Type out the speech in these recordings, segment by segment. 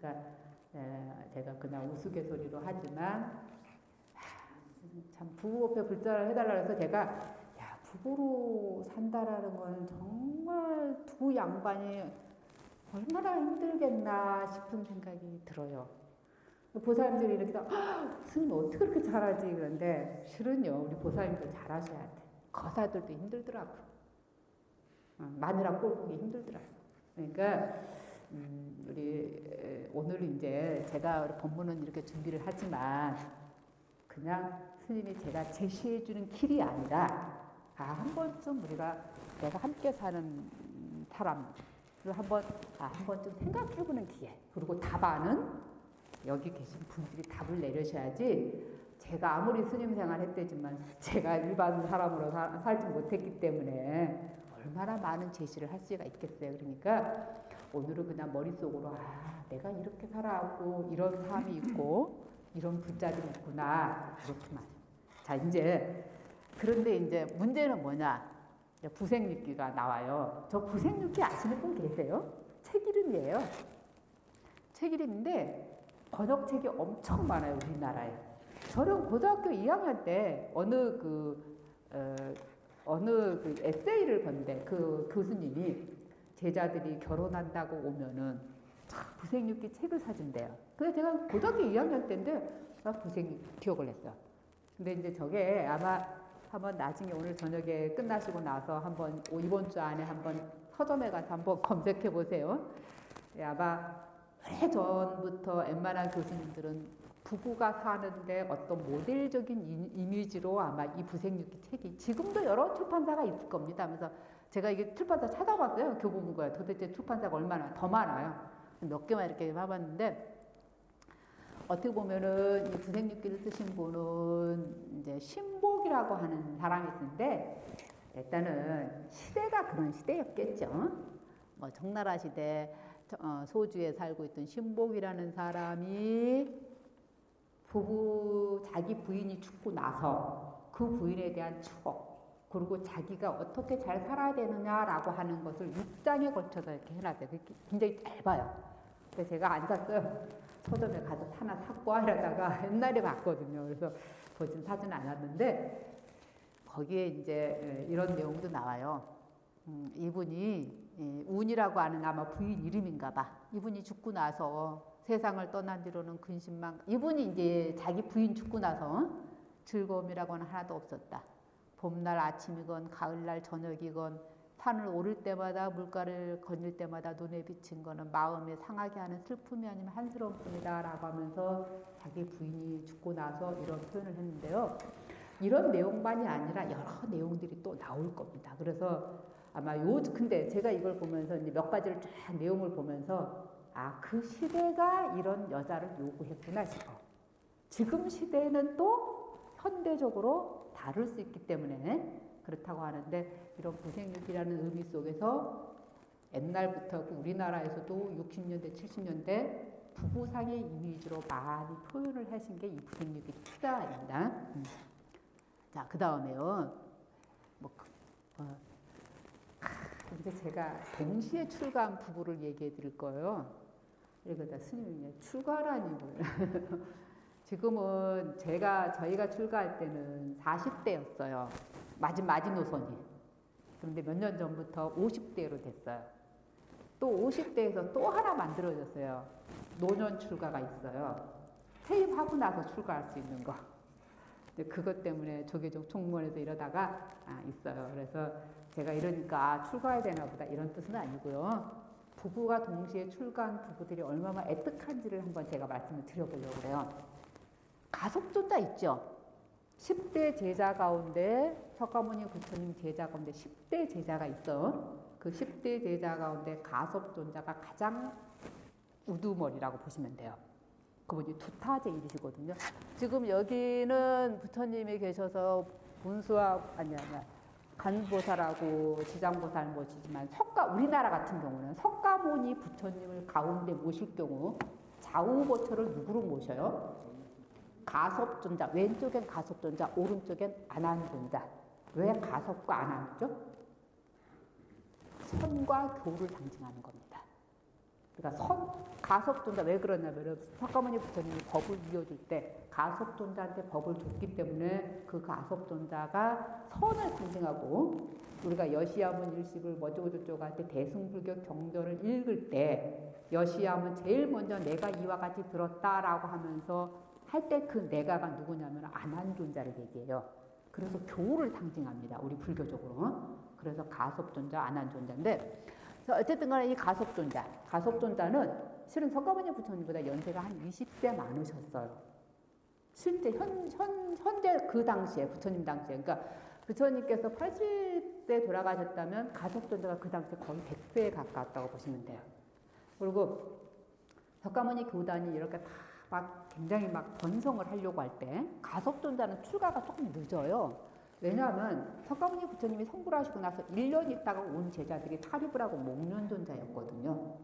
그러니까 제가 그냥 우스갯소리로 하지만 참 부부 앞에 불자를 해달라 해서 제가 야 부부로 산다라는 건 정말 두 양반이 얼마나 힘들겠나 싶은 생각이 들어요. 보살님들이 이렇게 스님 어떻게 그렇게 잘하지 그런데 실은요 우리 보살님도 잘하셔야 돼. 거사들도 힘들더라고. 마누라 꼴보기 힘들더라고. 그러니까 우리 오늘 이제 제가 우리 법문은 이렇게 준비를 하지만 그냥 스님이 제가 제시해주는 길이 아니라 한 번쯤 내가 함께 사는 사람을 한 번쯤 생각해보는 기회. 그리고 답안은 여기 계신 분들이 답을 내려셔야지 제가 아무리 스님 생활했대지만 제가 일반 사람으로 살지 못했기 때문에 얼마나 많은 제시를 할 수가 있겠어요. 그러니까 오늘은 그냥 머릿속으로 내가 이렇게 살아왔고 이런 삶이 있고 이런 불자들이 있구나 그렇구만. 자 그런데 이제 문제는 뭐냐? 부생육기가 나와요. 저 부생육기 아시는 분 계세요? 책 이름이에요. 책 이름인데 번역책이 엄청 많아요 우리나라에. 저는 고등학교 2학년 때 어느 에세이를 봤는데 그 교수님이 제자들이 결혼한다고 오면은 부생육기 책을 사준대요. 그래서 제가 고등학교 2학년 때인데 부생육기 기억을 했어요. 근데 이제 저게 아마 한번 나중에 오늘 저녁에 끝나시고 나서 한번 이번 주 안에 한번 서점에 가서 한번 검색해 보세요. 아마 오래전부터 웬만한 교수님들은 부부가 사는데 어떤 모델적인 이미지로 아마 이 부생육기 책이 지금도 여러 출판사가 있을 겁니다. 그래서 제가 이게 출판사 찾아봤어요. 교보문고에 도대체 출판사가 얼마나 더 많아요. 몇 개만 이렇게 해봤는데 어떻게 보면은 이 부생육기를 쓰신 분은 이제 신복이라고 하는 사람이 있는데 일단은 시대가 그런 시대였겠죠. 뭐 청나라 시대 소주에 살고 있던 신복이라는 사람이 자기 부인이 죽고 나서 그 부인에 대한 추억 그리고 자기가 어떻게 잘 살아야 되느냐라고 하는 것을 6장에 걸쳐서 이렇게 해놨어요. 굉장히 짧아요. 그래서 제가 안 샀어요. 서점에 가서 하나 샀고 하려다가 옛날에 봤거든요. 그래서 보진 사진 않았는데 거기에 이제 이런 내용도 나와요. 이분이 운이라고 하는 아마 부인 이름인가 봐. 이분이 죽고 나서 세상을 떠난 뒤로는 근심만 이분이 이제 자기 부인 죽고 나서 즐거움이라고는 하나도 없었다. 봄날 아침이건 가을날 저녁이건 산을 오를 때마다 물가를 거닐 때마다 눈에 비친 거는 마음에 상하게 하는 슬픔이 아니면 한스러움 뿐이다 라고 하면서 자기 부인이 죽고 나서 이런 표현을 했는데요. 이런 내용만이 아니라 여러 내용들이 또 나올 겁니다. 그래서 아마 근데 제가 이걸 보면서 이제 몇 가지를 쫙 내용을 보면서 그 시대가 이런 여자를 요구했구나 싶어. 지금 시대는 또 현대적으로 다를 수 있기 때문에 그렇다고 하는데 이런 부생육이라는 의미 속에서 옛날부터 우리나라에서도 60년대, 70년대 부부상의 이미지로 많이 표현을 하신 게 이 부생육이 특사입니다. 자, 그 다음에요. 이제 제가 동시에 출가한 부부를 얘기해 드릴 거예요. 이러다 스님이 출가라니 뭘. 지금은 저희가 출가할 때는 40대였어요. 마지노선이. 그런데 몇 년 전부터 50대로 됐어요. 또 50대에서 또 하나 만들어졌어요. 노년 출가가 있어요. 퇴임하고 나서 출가할 수 있는 거. 근데 그것 때문에 조계종 총무원에서 이러다가 있어요. 그래서 제가 이러니까 출가해야 되나 보다 이런 뜻은 아니고요. 부부가 동시에 출가한 부부들이 얼마나 애틋한지를 한번 제가 말씀을 드려보려고 그래요. 가속존자 있죠? 10대 제자 가운데 석가모니 부처님 제자 가운데 10대 제자가 있어. 그 10대 제자 가운데 가섭존자가 가장 우두머리라고 보시면 돼요. 그분이 두타제일이시거든요. 지금 여기는 부처님이 계셔서 간보살하고 지장보살 모시지만 우리나라 같은 경우는 석가모니 부처님을 가운데 모실 경우 좌우보처를 누구로 모셔요? 가섭존자, 왼쪽엔 가섭존자, 오른쪽엔 안한존자. 왜 가섭과 안한이죠? 선과 교를 상징하는 겁니다. 그러니까 가섭존자 왜 그러냐면 석가모니 부처님이 법을 이어줄 때 가섭존자한테 법을 줬기 때문에 그 가섭존자가 선을 상징하고 우리가 여시야문 일식을 뭐저쩌고저쩌고 할 때 대승불교 경전을 읽을 때 여시야문 제일 먼저 내가 이와 같이 들었다라고 하면서 할 때 그 내가가 누구냐면 아난존자를 얘기해요. 그래서 교우를 상징합니다. 우리 불교적으로. 그래서 가섭존자, 아난존자인데 어쨌든 간에 이 가섭존자는 실은 석가모니 부처님보다 연세가 한 20대 많으셨어요. 실제 현재 그 당시에 부처님 당시에 그러니까 부처님께서 80대 돌아가셨다면 가섭존자가 그 당시에 거의 100세에 가까웠다고 보시면 돼요. 그리고 석가모니 교단이 이렇게 다 막 굉장히 막 번성을 하려고 할 때 가섭존자는 출가가 조금 늦어요. 왜냐하면 석가모니 부처님이 성불 하시고 나서 1년 있다가 온 제자들이 타립을 하고 목련존자였거든요.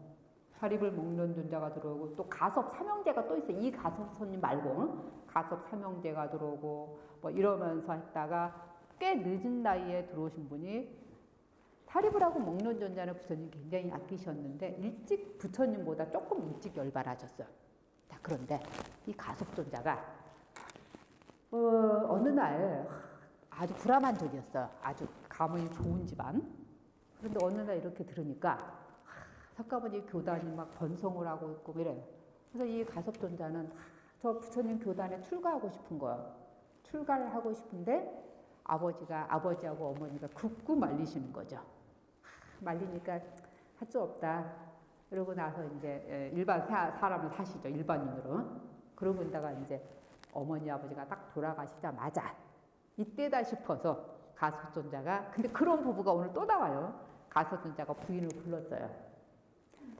타립을 목련존자가 들어오고 또 가섭 삼형제가 또 있어요. 이 가섭 손님 말고 가섭 삼형제가 들어오고 뭐 이러면서 했다가 꽤 늦은 나이에 들어오신 분이 타립을 하고 목련존자는 부처님 굉장히 아끼셨는데 일찍 부처님보다 조금 일찍 열반하셨어요. 자, 그런데 이 가섭존자가 어느 날 아주 불화만족이었어요. 아주 가문이 좋은 집안. 그런데 어느 날 이렇게 들으니까 석가모니 교단이 막 번성을 하고 있고 이래요. 그래서 이 가섭존자는 저 부처님 교단에 출가하고 싶은 거예요. 출가를 하고 싶은데 아버지하고 어머니가 굳고 말리시는 거죠. 말리니까 할 수 없다. 그러고 나서 이제 일반 사람을 사시죠. 일반인으로. 그러고 있다가 이제 어머니 아버지가 딱 돌아가시자마자 이때다 싶어서 가섭존자가 근데 그런 부부가 오늘 또 나와요. 가섭존자가 부인을 불렀어요.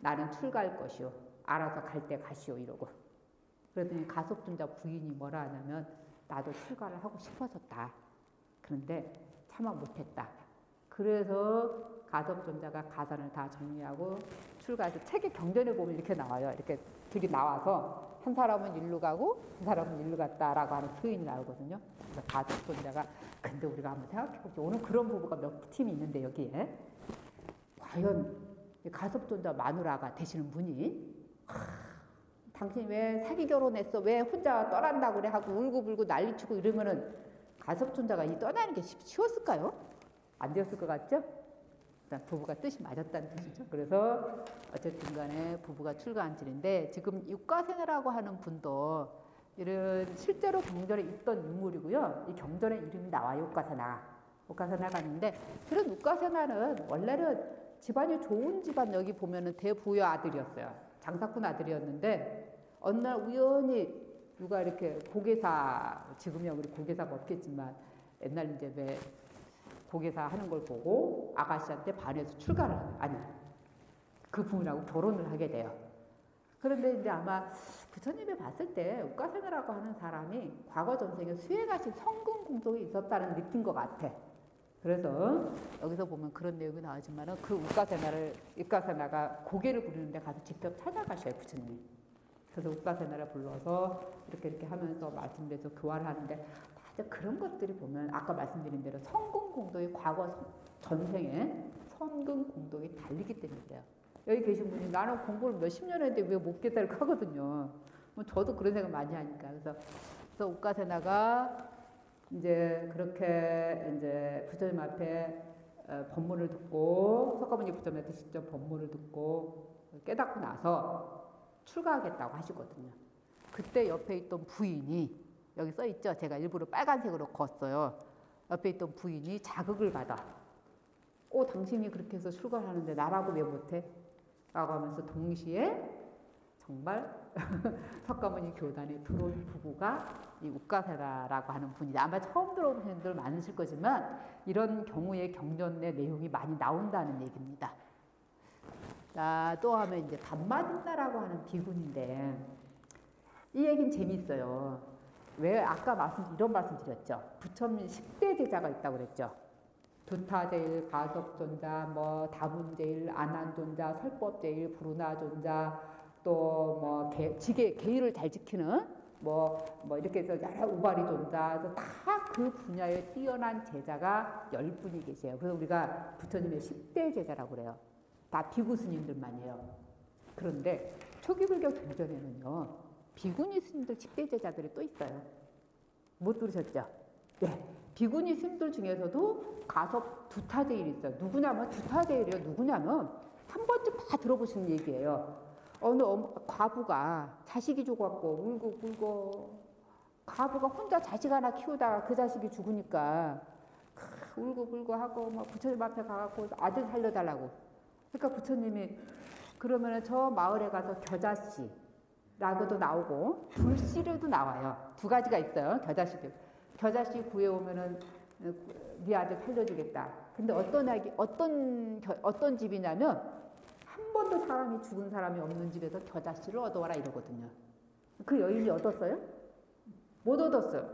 나는 출가할 것이오. 알아서 갈 때 가시오 이러고. 그랬더니 가섭존자 부인이 뭐라 하냐면 나도 출가를 하고 싶어졌다. 그런데 참아 못했다. 그래서 가섭존자가 가산을 다 정리하고 출가해서 책의 경전에 보면 이렇게 나와요. 이렇게 둘이 나와서 한 사람은 일로 가고 한 사람은 일로 갔다라고 하는 표현이 나오거든요. 그래서 가섭존자가 근데 우리가 한번 생각해보죠. 오늘 그런 부부가 몇 팀이 있는데 여기에 과연 가섭존자 마누라가 되시는 분이 당신 왜 사기 결혼했어? 왜 혼자 떠난다고 그래? 하고 울고불고 난리치고 이러면은 가섭존자가 이 떠나는 게 쉬웠을까요? 안 되었을 것 같죠? 부부가 뜻이 맞았다는 뜻이죠. 그래서 어쨌든 간에 부부가 출가한 질인데 지금 육가세나라고 하는 분도 이런 실제로 경전에 있던 인물이고요. 이 경전에 이름이 나와요. 육가세나가 있는데 그런 육가세나는 원래는 집안이 좋은 집안 여기 보면은 대부여 아들이었어요. 장사꾼 아들이었는데 어느 날 우연히 누가 이렇게 고개사 지금이야 우리 고개사가 없겠지만 옛날 이제 왜 고개사 하는 걸 보고 아가씨한테 반해서 출가를 아니 그 부인하고 결혼을 하게 돼요. 그런데 이제 아마 부처님이 봤을 때 육가세나라고 하는 사람이 과거 전생에 수행하신 성근 공덕이 있었다는 느낀 것 같아. 그래서 여기서 보면 그런 내용이 나오지만은 그 육가세나가 고개를 부르는데 가서 직접 찾아가셔요 부처님이. 그래서 육가세나를 불러서 이렇게 하면서 말씀드려서 교화를 하는데 그런 것들이 보면 아까 말씀드린 대로 성근 공덕이 과거 전생에 성근 공덕이 달리기 때문이에요. 여기 계신 분이 나는 공부를 몇십 년 했는데 왜 못 깨달을까 하거든요. 저도 그런 생각 많이 하니까. 그래서 육가세나가 이제 그렇게 이제 부처님 앞에 법문을 듣고 석가모니 부처님한테 직접 법문을 듣고 깨닫고 나서 출가하겠다고 하시거든요. 그때 옆에 있던 부인이 여기 써 있죠. 제가 일부러 빨간색으로 걷어요. 옆에 있던 부인이 자극을 받아. 당신이 그렇게 해서 출가를 하는데 나라고 왜 못해? 라고 하면서 동시에 정말 석가모니 교단에 들어온 부부가 이 육가세나라고 하는 분이다. 아마 처음 들어보신 분들 많으실 거지만 이런 경우에 경전의 내용이 많이 나온다는 얘기입니다. 자, 또 하면 이제 반마딘다라고 하는 비군인데 이 얘기는 재미있어요. 왜 아까 이런 말씀 드렸죠. 부처님 10대 제자가 있다고 그랬죠. 두타제일, 가섭존자, 다문제일, 아난존자, 설법제일, 부르나존자, 또 계율을 잘 지키는 이렇게 해서 여러 우바리존자, 다 그 분야에 뛰어난 제자가 10분이 계세요. 그래서 우리가 부처님의 10대 제자라고 그래요. 다 비구 스님들만이에요. 그런데 초기 불교 경전에는요, 비구니 스님들 10대 제자들이 또 있어요. 못 들으셨죠? 네. 비구니 스님들 중에서도 가섭 두타제일이 있어요. 누구냐면 두타제일이요. 누구냐면 한 번쯤 다 들어보신 얘기예요. 어느 과부가 자식이 죽어갖고 울고 과부가 혼자 자식 하나 키우다가 그 자식이 죽으니까 울고 하고 막 부처님 앞에 가갖고 아들 살려달라고. 그러니까 부처님이 그러면은 저 마을에 가서 겨자씨라고도 나오고 불씨로도 나와요. 두 가지가 있어요. 겨자씨 구해오면은 네 아들 살려주겠다. 근데 어떤 집이냐면 한 번도 사람이 죽은 사람이 없는 집에서 겨자씨를 얻어와라 이러거든요. 그 여인이 얻었어요? 못 얻었어요.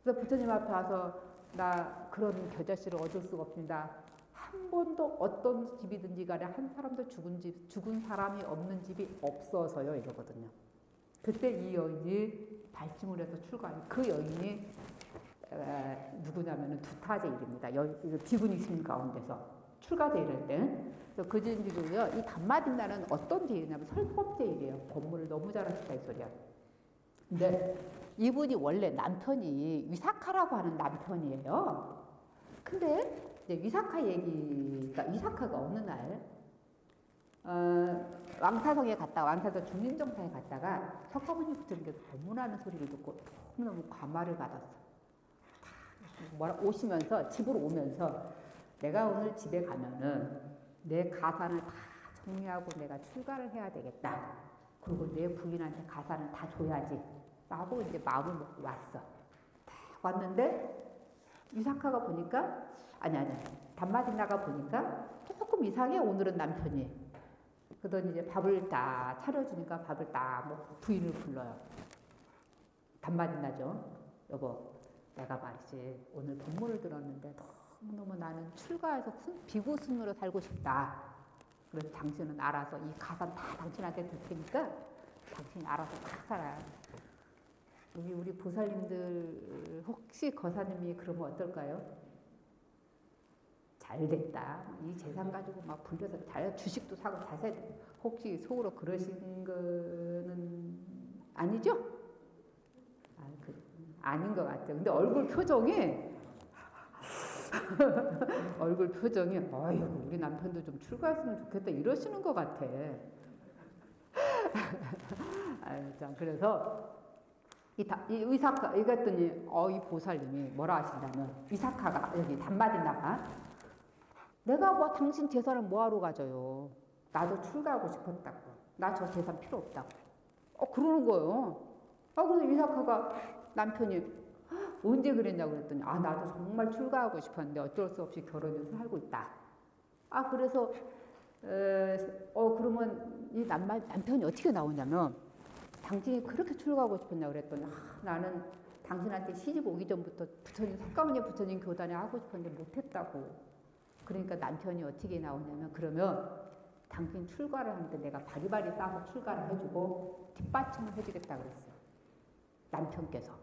그래서 부처님 앞에 와서 나 그런 겨자씨를 얻을 수가 없습니다. 한 번도 어떤 집이든지 간에 한 사람도 죽은 사람이 없는 집이 없어서요 이러거든요. 그때 이 여인이 발심을 해서 출가해요. 그 여인이 누구냐면은 두타제일입니다. 비구니 스님 가운데서 출가제일할 때. 그 제일이고요. 이 단마딘나는 어떤 제일이냐면 설법제일이에요. 법문을 너무 잘하시다 이 소리야. 근데 이분이 원래 남편이 위사카라고 하는 남편이에요. 근데 이제 위사카가 어느 날 왕사성 중림정사에 갔다가 석가모니 부처님께서 법문하는 소리를 듣고 너무너무 감화를 받았어. 집으로 오면서 내가 오늘 집에 가면은 내 가산을 다 정리하고 내가 출가를 해야 되겠다. 그리고 내 부인한테 가산을 다 줘야지. 라고 이제 마음을 먹고 왔어. 딱 왔는데 위사카가 보니까 단마딘나가 보니까 조금 이상해 오늘은 남편이. 그러더니 이제 밥을 다 차려주니까 밥을 딱 먹고 부인을 불러요. 단마딘나죠. 여보, 내가 말이지 오늘 법문을 들었는데 너무너무 나는 출가해서 비구순으로 살고 싶다. 그래서 당신은 알아서 이 가산 다 당신한테 줄 테니까 당신이 알아서 다 살아. 우리 보살님들 혹시 거사님이 그러면 어떨까요? 잘 됐다. 이 재산 가지고 막 불려서 주식도 사고 자세 혹시 속으로 그러신 거는 아니죠? 아닌 것 같아요. 근데 얼굴 표정이 아이고 우리 남편도 좀 출가했으면 좋겠다 이러시는 것 같아. 그래서 이 위사카 이랬더니 이 보살님이 뭐라 하신다면 위사카가 여기 단마딘나가 내가 뭐 당신 재산을 뭐하러 가져요. 나도 출가하고 싶었다고. 나 저 재산 필요 없다고. 그러는 거예요. 그래서 위사카가 남편이 언제 그랬냐고 그랬더니 나도 정말 출가하고 싶었는데 어쩔 수 없이 결혼해서 살고 있다. 그래서 그러면 이 남편이 어떻게 나오냐면 당신이 그렇게 출가하고 싶었냐고 그랬더니 나는 당신한테 시집 오기 전부터 석가모니 부처님 교단에 하고 싶었는데 못했다고. 그러니까 남편이 어떻게 나오냐면 그러면 당신 출가를 하는데 내가 바리바리 싸서 출가를 해주고 뒷받침을 해주겠다 그랬어요. 남편께서.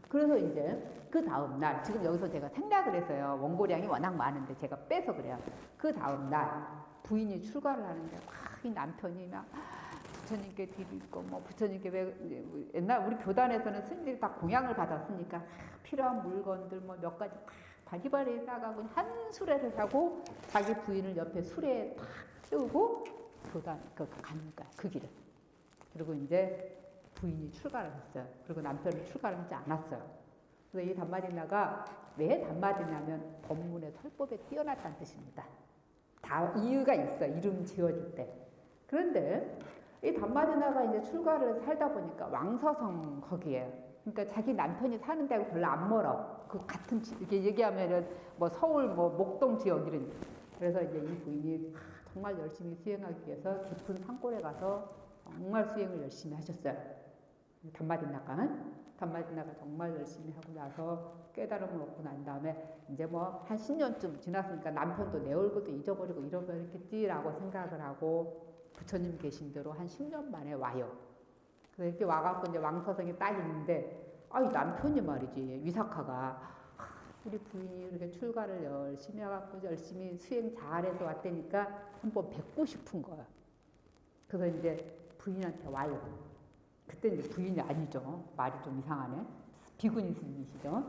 그래서 이제 그 다음날 지금 여기서 제가 생략을 했어요. 원고량이 워낙 많은데 제가 빼서 그래요. 그 다음날 부인이 출가를 하는데 이 남편이 막 부처님께 드릴 거 부처님께 옛날 우리 교단에서는 스님들이 다 공양을 받았으니까 필요한 물건들 몇 가지 바리바리 싸가고 한 수레를 하고 자기 부인을 옆에 수레에 탁 태우고 교단 가는 거야 그 길을. 그리고 이제 부인이 출가를 했어요. 그리고 남편은 출가를 하지 않았어요. 그래서 이 단마딘나가 왜 단마딘나면 법문의 설법에 뛰어났다는 뜻입니다. 다 이유가 있어 이름 지어줄 때. 그런데 이 단마딘나가 이제 출가를 살다 보니까 왕서성 거기에. 그러니까 자기 남편이 사는 데하고 별로 안 멀어. 그 같은 이렇게 얘기하면은 서울 목동 지역 이런. 그래서 이제 이 부인이 정말 열심히 수행하기 위해서 깊은 산골에 가서 정말 수행을 열심히 하셨어요. 단마딘나가 정말 열심히 하고 나서 깨달음을 얻고 난 다음에 이제 한 10년쯤 지났으니까 남편도 내 얼굴도 잊어버리고 잃어버렸겠지라고 생각을 하고 부처님 계신 대로 한 10년 만에 와요. 그래서 이렇게 와갖고 이제 왕서성에 딱 있는데 이 남편이 말이지 위사카가 우리 부인이 이렇게 출가를 열심히 해갖고 열심히 수행 잘해서 왔다니까 한번 뵙고 싶은 거야. 그래서 이제 부인한테 와요. 그때 이제 부인이 아니죠. 말이 좀 이상하네. 비구니 스님이시죠.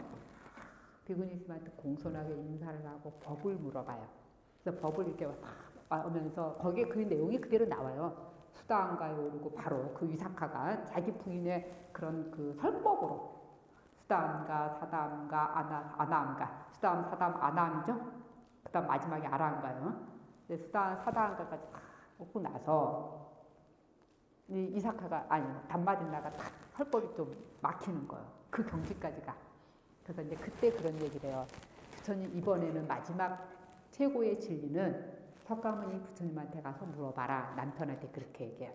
비구니 스님한테 공손하게 인사를 하고 법을 물어봐요. 그래서 법을 이렇게 딱 오면서 거기에 그 내용이 그대로 나와요. 수다한가에 오르고 바로 그 위사카가 자기 부인의 그런 그 설법으로 수다한가, 사다한가, 아나한가, 수다한, 사다한, 아나함이죠. 그다음 마지막에 아라한가요. 수다한, 사다한가까지 다 오고 나서 이 이사카가 아니 담마딘나가 딱 설법이 좀 막히는 거예요. 그 경지까지가. 그래서 이제 그때 그런 얘기를 해요. 부처님 이번에는 마지막 최고의 진리는 석가모니 부처님한테 가서 물어봐라. 남편한테 그렇게 얘기해요.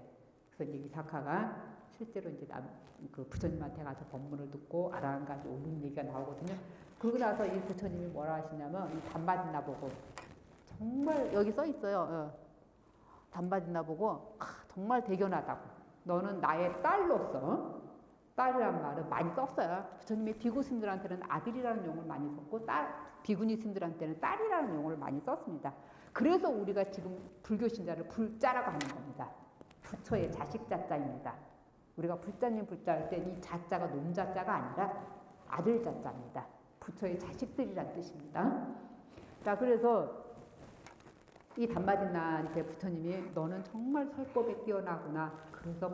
그래서 이제 이사카가 실제로 이제 그 부처님한테 가서 법문을 듣고 아라한까지 오는 얘기가 나오거든요. 그러고 나서 이 부처님이 뭐라 하시냐면 이 담마딘나 보고 정말 여기 써 있어요. 담마딘나 보고 정말 대견하다고. 너는 나의 딸로서 딸이란 말은 많이 썼어요. 부처님이 비구 스님들한테는 아들이라는 용어를 많이 썼고 비구니 스님들한테는 딸이라는 용어를 많이 썼습니다. 그래서 우리가 지금 불교 신자를 불자라고 하는 겁니다. 부처의 자식 자자입니다. 우리가 불자님 불자 할 때 이 자자가 놈자자가 아니라 아들 자자입니다. 부처의 자식들이란 뜻입니다. 자, 그래서 이 담마딘나한테 부처님이 너는 정말 설법에 뛰어나구나. 그래서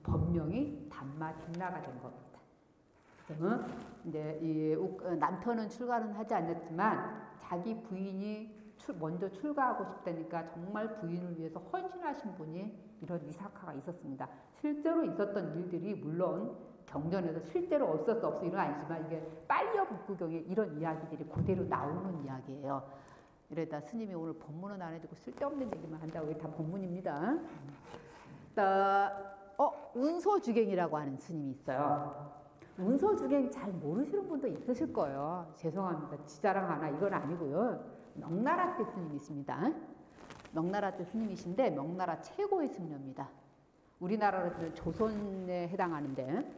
법명이 담마딘나가 된 겁니다. 그래서 이제 이 남편은 출가는 하지 않았지만 자기 부인이 먼저 출가하고 싶다니까 정말 부인을 위해서 헌신하신 분이 이런 위사카가 있었습니다. 실제로 있었던 일들이 물론 경전에서 실제로 없었어 이건 아니지만 이게 빨리어 북구경에 이런 이야기들이 그대로 나오는 이야기예요. 이러다 스님이 오늘 법문은 안 해주고 쓸데없는 얘기만 한다고. 이게 다 법문입니다. 운소주갱이라고 하는 스님이 있어요. 운소주갱 잘 모르시는 분도 있으실 거예요. 죄송합니다. 지자랑 하나 이건 아니고요. 명나라 때 스님이 있습니다. 명나라 때 스님이신데 명나라 최고의 스님입니다. 우리나라로는 조선에 해당하는데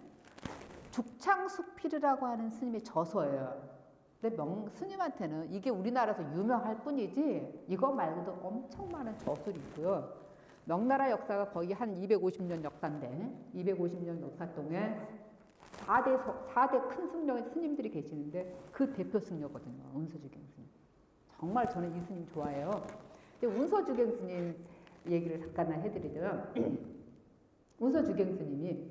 죽창숙필이라고 하는 스님의 저서예요. 근데 스님한테는 이게 우리나라에서 유명할 뿐이지 이거 말고도 엄청 많은 저술이 있고요. 명나라 역사가 거의 한 250년 역사인데 250년 역사 동안 4대 큰 승려의 스님들이 계시는데 그 대표 승려거든요. 운소주갱 스님. 정말 저는 이 스님 좋아해요. 근데 운소주갱 스님 얘기를 잠깐 해드리자면 운소주갱 스님이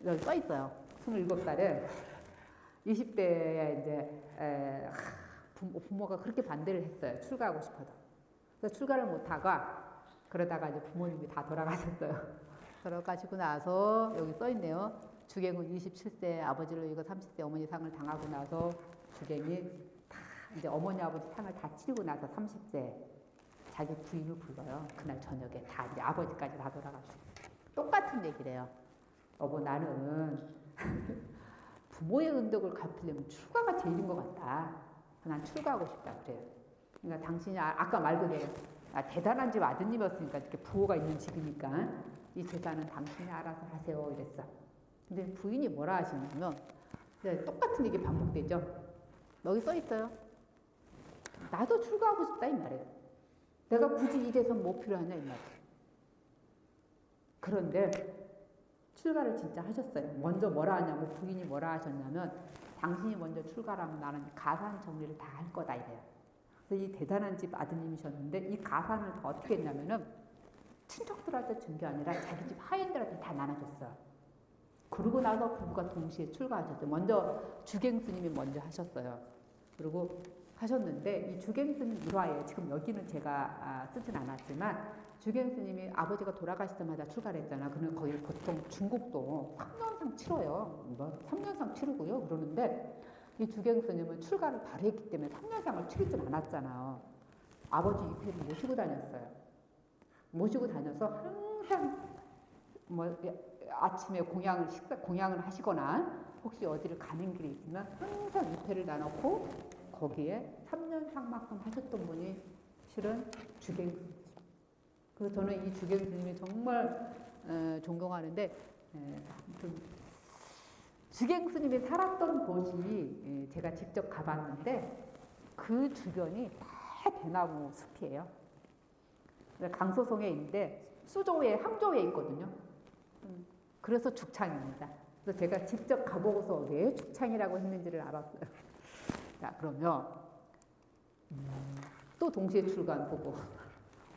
여기 써 있어요. 27살에 20대에 이제 부모가 그렇게 반대를 했어요. 출가하고 싶어도. 그래서 출가를 못하가 그러다가 이제 부모님이 다 돌아가셨어요. 돌아가시고 나서 여기 써 있네요. 주갱은 27세 아버지를 이거 30세 어머니 상을 당하고 나서 주갱이 다 이제 어머니 아버지 상을 다 치르고 나서 30세 자기 부인을 불러요. 그날 저녁에 다 이제 아버지까지 다 돌아가시고 똑같은 얘기래요. 여보 나는 부모의 은덕을 갚으려면 출가가 제일인 것 같다. 난 출가하고 싶다 그래요. 그러니까 당신이 아까 말 그대로 대단한 집 아드님이었으니까 이렇게 부호가 있는 집이니까 이 재산은 당신이 알아서 하세요 이랬어. 근데 부인이 뭐라 하시냐면 똑같은 얘기 반복되죠. 여기 써 있어요. 나도 출가하고 싶다 이 말이에요. 내가 굳이 이 재산 뭐 필요하냐 이 말이에요. 그런데 출가를 진짜 하셨어요. 먼저 뭐라 하냐면 부인이 뭐라 하셨냐면 당신이 먼저 출가를 하면 나는 가산 정리를 다 할 거다 이래요. 그래서 이 대단한 집 아드님이셨는데 이 가산을 더 어떻게 했냐면은 친척들한테 준 게 아니라 자기 집 하인들한테 다 나눠줬어요. 그러고 나서 부부가 동시에 출가하셨어요. 먼저 주갱 스님이 먼저 하셨어요. 그리고 하셨는데 이 주갱 스님 일화에 지금 여기는 제가 쓰진 않았지만 주갱 스님이 아버지가 돌아가시자마자 출가를 했잖아. 그러면 거의 보통 중국도 3년상 치러요. 3년상 치르고요. 그러는데 이 주갱 스님은 출가를 바로 했기 때문에 3년상을 치르진 않았잖아요. 아버지 위패를 모시고 다녔어요. 모시고 다녀서 항상 아침에 공양을 하시거나 혹시 어디를 가는 길이 있으면 항상 위패를 놔놓고 거기에 3년상만큼 하셨던 분이 실은 주갱 스님. 그래서 저는 이 주갱 스님이 정말 존경하는데 주갱 스님이 살았던 곳이 제가 직접 가봤는데 그 주변이 다 대나무 숲이에요. 강서성에 있는데 수조에 항저우에 있거든요. 그래서 죽창입니다. 그래서 제가 직접 가보고서 왜 죽창이라고 했는지를 알았어요. 자, 그러면 또 동시에 출가한 보고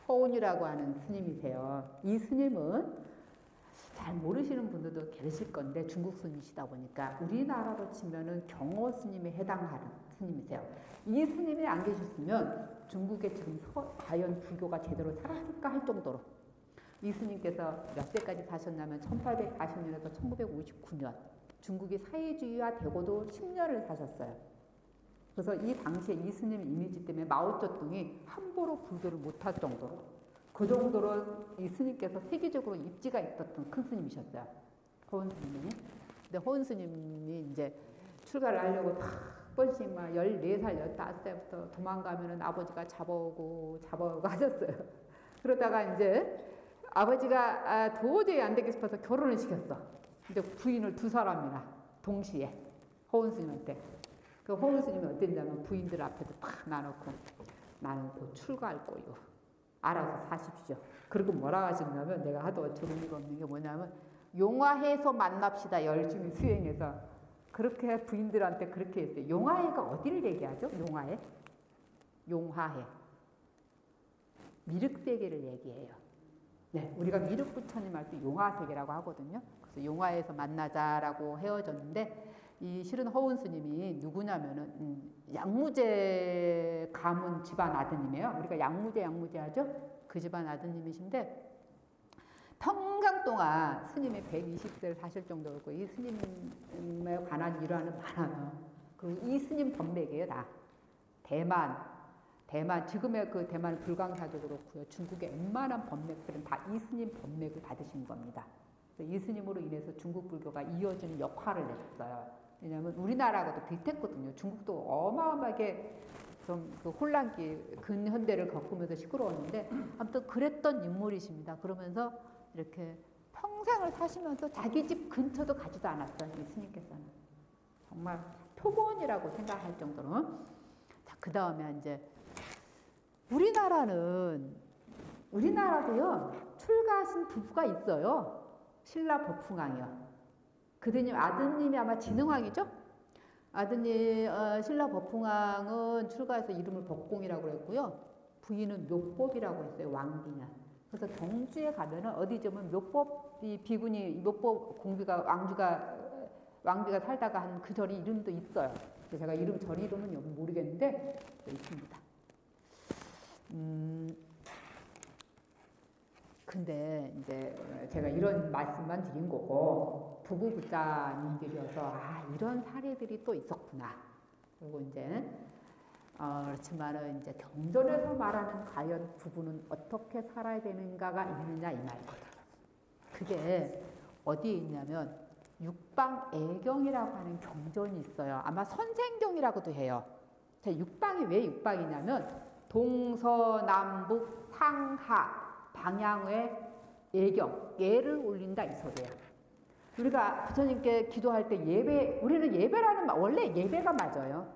허운이라고 하는 스님이세요. 이 스님은 잘 모르시는 분들도 계실 건데 중국 스님이시다 보니까 우리나라로 치면은 경호 스님에 해당하는 스님이세요. 이 스님이 안 계셨으면 중국에 지금 과연 불교가 제대로 살았을까 할 정도로 이 스님께서 몇 세까지 사셨냐면 1840년에서 1959년 중국이 사회주의화 되고도 10년을 사셨어요. 그래서 이 당시에 이 스님 이미지 때문에 마오쩌둥이 함부로 불교를 못할 정도로 그 정도로 이 스님께서 세계적으로 입지가 있었던 큰 스님이셨어요. 허운 스님이. 근데 허운 스님이 이제 출가를 하려고 다 번씩 막 14살, 15살부터 도망가면은 아버지가 잡아오고 하셨어요. 그러다가 이제 아버지가 도저히 안 되게 싶어서 결혼을 시켰어. 근데 부인을 2사람이나 동시에 허운 스님한테. 그 허운 스님이 어땠냐면 부인들 앞에도 탁 놔놓고 나는 곧 출가할 거요. 알아서 사십시오. 그리고 뭐라 하셨냐면 내가 하도 어처구니가 없는 게 뭐냐면 용화해서 만납시다. 열심히 수행해서 그렇게 부인들한테 그렇게 했어요. 용화해가 어디를 얘기하죠? 용화해? 용화해. 미륵세계를 얘기해요. 네, 우리가 미륵부처님 할 때 용화세계라고 하거든요. 그래서 용화에서 만나자라고 헤어졌는데 이 실은 허운 스님이 누구냐면은 양무제 가문 집안 아드님이에요. 우리가 양무제 하죠? 그 집안 아드님이신데 평강 동안 스님이 120세를 사실 정도였고 이 스님에 관한 일화는 많아요. 그리고 이 스님 법맥이에요, 다. 대만 지금의 그 대만 불광사도 그렇고요. 중국의 웬만한 법맥들은 다 이 스님 법맥을 받으신 겁니다. 그래서 이 스님으로 인해서 중국 불교가 이어지는 역할을 내셨어요. 왜냐하면 우리나라하고도 비슷했거든요. 중국도 어마어마하게 좀 그 혼란기 근현대를 겪으면서 시끄러웠는데 아무튼 그랬던 인물이십니다. 그러면서 이렇게 평생을 사시면서 자기 집 근처도 가지도 않았어요. 이 스님께서는 정말 표본이라고 생각할 정도로. 자, 그 다음에 이제 우리나라도요 출가하신 부부가 있어요. 신라 법흥왕이요. 그들님 아드님이 아마 진흥왕이죠? 아드님 신라 법흥왕은 출가해서 이름을 법공이라고 그랬고요. 부인은 묘법이라고 했어요. 왕비냐. 그래서 경주에 가면은 어디 좀 묘법 이 비군이 묘법 공비가 왕비가 살다가 한 그 절이 이름도 있어요. 제가 절 이름은 모르겠는데 있습니다. 근데 이제 제가 이런 말씀만 드린 거고 부부부자님들이어서 이런 사례들이 또 있었구나. 그리고 이제 그렇지만은 이제 경전에서 말하는 과연 부부는 어떻게 살아야 되는가가 있느냐 이 말이거든. 그게 어디에 있냐면 육방애경이라고 하는 경전이 있어요. 아마 선생경이라고도 해요. 자, 육방이 왜 육방이냐면 동서남북 상하 방향의 예를 올린다 이 소리예요. 우리가 부처님께 기도할 때 우리는 예배라는 말, 원래 예배가 맞아요.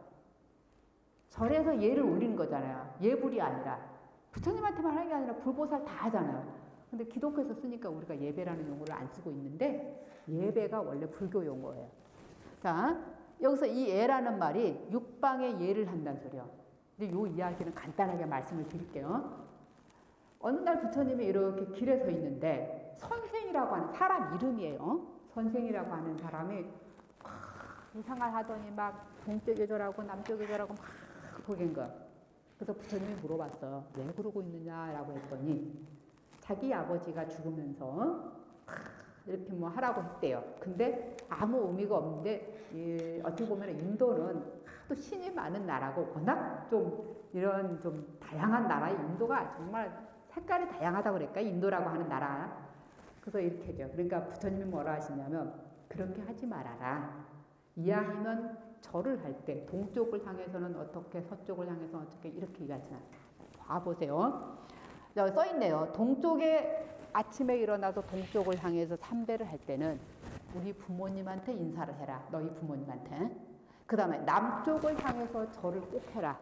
절에서 예를 올리는 거잖아요. 예불이 아니라. 부처님한테만 하는 게 아니라 불보살 다 하잖아요. 근데 기독교에서 쓰니까 우리가 예배라는 용어를 안 쓰고 있는데 예배가 원래 불교 용어예요. 자, 여기서 이 예라는 말이 육방의 예를 한다는 소리예요. 근데 이 이야기는 간단하게 말씀을 드릴게요. 어느 날 부처님이 이렇게 길에 서 있는데 선생이라고 하는 사람 이름이에요. 선생이라고 하는 사람이 이상을 하더니 막 동쪽에 절하고 남쪽에 절하고 막 보긴 거야. 그래서 부처님이 물어봤어요. 왜 그러고 있느냐라고 했더니 자기 아버지가 죽으면서 이렇게 뭐 하라고 했대요. 근데 아무 의미가 없는데 어떻게 보면 인도는 하도 신이 많은 나라고 워낙 좀 이런 좀 다양한 나라의 인도가 정말 색깔이 다양하다고 그럴까? 인도라고 하는 나라. 그래서 이렇게 하죠. 그러니까 부처님이 뭐라 하시냐면 그렇게 하지 말아라. 이왕이면 절을 할 때 동쪽을 향해서는 어떻게 서쪽을 향해서는 어떻게 이렇게 얘기하잖아요. 봐보세요. 여기 써있네요. 동쪽에 아침에 일어나서 동쪽을 향해서 삼배를 할 때는 우리 부모님한테 인사를 해라. 너희 부모님한테. 그 다음에 남쪽을 향해서 절을 꼭 해라.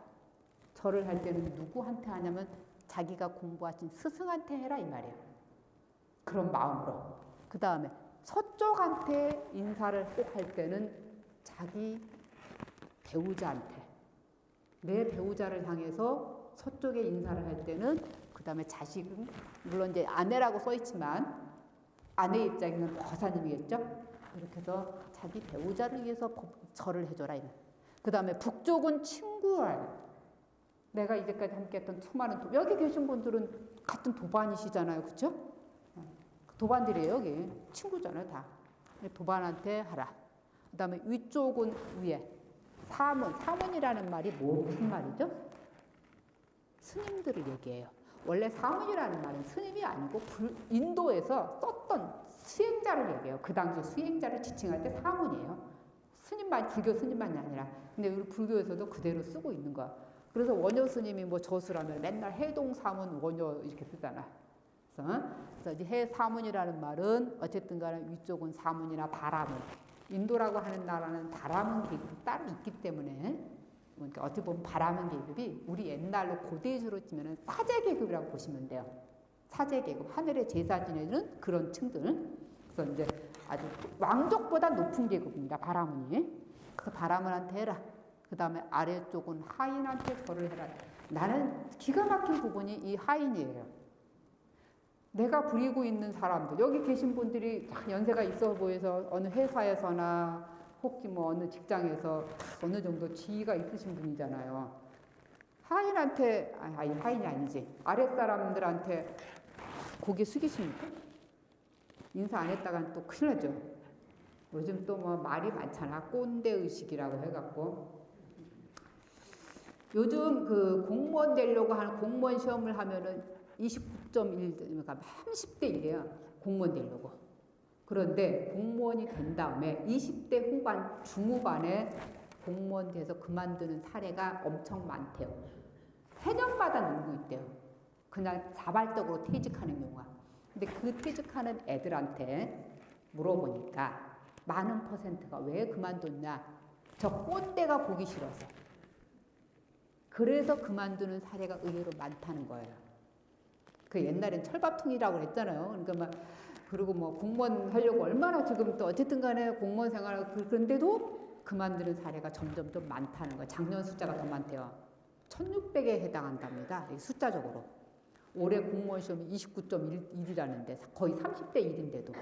절을 할 때는 누구한테 하냐면 자기가 공부하신 스승한테 해라 이 말이에요. 그런 마음으로. 그 다음에 서쪽한테 인사를 꼭 할 때는 자기 배우자한테, 내 배우자를 향해서 서쪽에 인사를 할 때는, 그 다음에 자식은 물론 이제 아내라고 써 있지만 아내 입장에는 거사님이겠죠. 이렇게 해서 자기 배우자를 위해서 절을 해줘라. 그 다음에 북쪽은 친구를, 내가 이제까지 함께했던 수많은 여기 계신 분들은 같은 도반이시잖아요, 그렇죠? 도반들이에요. 여기 친구잖아요, 다. 도반한테 하라. 그 다음에 위쪽은 위에 사문이라는 말이 무슨 말이죠? 스님들을 얘기해요. 원래 사문이라는 말은 스님이 아니고 인도에서 썼던 수행자를 얘기해요. 그 당시 수행자를 지칭할 때 사문이에요. 스님만, 불교 스님만이 아니라. 근데 우리 불교에서도 그대로 쓰고 있는 거야. 그래서 원효 스님이 뭐 저수라면 맨날 해동 사문 원효 이렇게 쓰잖아. 그래서 이제 해 사문이라는 말은 어쨌든 간에 위쪽은 사문이나 바라문. 인도라고 하는 나라는 바라문 계급이 따로 있기 때문에, 그러니까 어떻게 보면 바라문 계급이 우리 옛날로 고대주로 치면 사제 계급이라고 보시면 돼요. 사제 계급, 하늘의 제사 지내는 그런 층들. 그래서 이제 아주 왕족보다 높은 계급입니다, 바라문이. 그래서 바라문한테 해라. 그 다음에 아래쪽은 하인한테 절을 해라. 나는 기가 막힌 부분이 이 하인이에요. 내가 부리고 있는 사람들, 여기 계신 분들이 연세가 있어 보여서 어느 회사에서나 혹시 뭐 어느 직장에서 어느 정도 지위가 있으신 분이잖아요. 하인한테, 아니 하인이 아니지, 아랫사람들한테 고개 숙이십니까? 인사 안 했다간 또 큰일 나죠. 요즘 또 뭐 말이 많잖아. 꼰대 의식이라고 해갖고. 요즘 그 공무원 되려고 하는 공무원 시험을 하면은 29.1, 그러니까 30대 1이에요. 공무원 되려고. 그런데 공무원이 된 다음에 20대 후반, 중후반에 공무원 돼서 그만두는 사례가 엄청 많대요. 해년마다 늘고 있대요. 그냥 자발적으로 퇴직하는 경우가. 근데 그 퇴직하는 애들한테 물어보니까 많은 퍼센트가 왜 그만뒀냐? 저 꼰대가 보기 싫어서. 그래서 그만두는 사례가 의외로 많다는 거예요. 그 옛날엔 철밥통이라고 그랬잖아요. 그러니까 막 그리고 뭐 공무원 하려고 얼마나 지금 또 어쨌든 간에 공무원 생활을 그런데도 그만두는 사례가 점점 좀 많다는 거예요. 작년 숫자가 더 많대요. 1600에 해당한답니다. 숫자적으로. 올해 공무원 시험이 29.1이라는데 거의 30대 1인데도.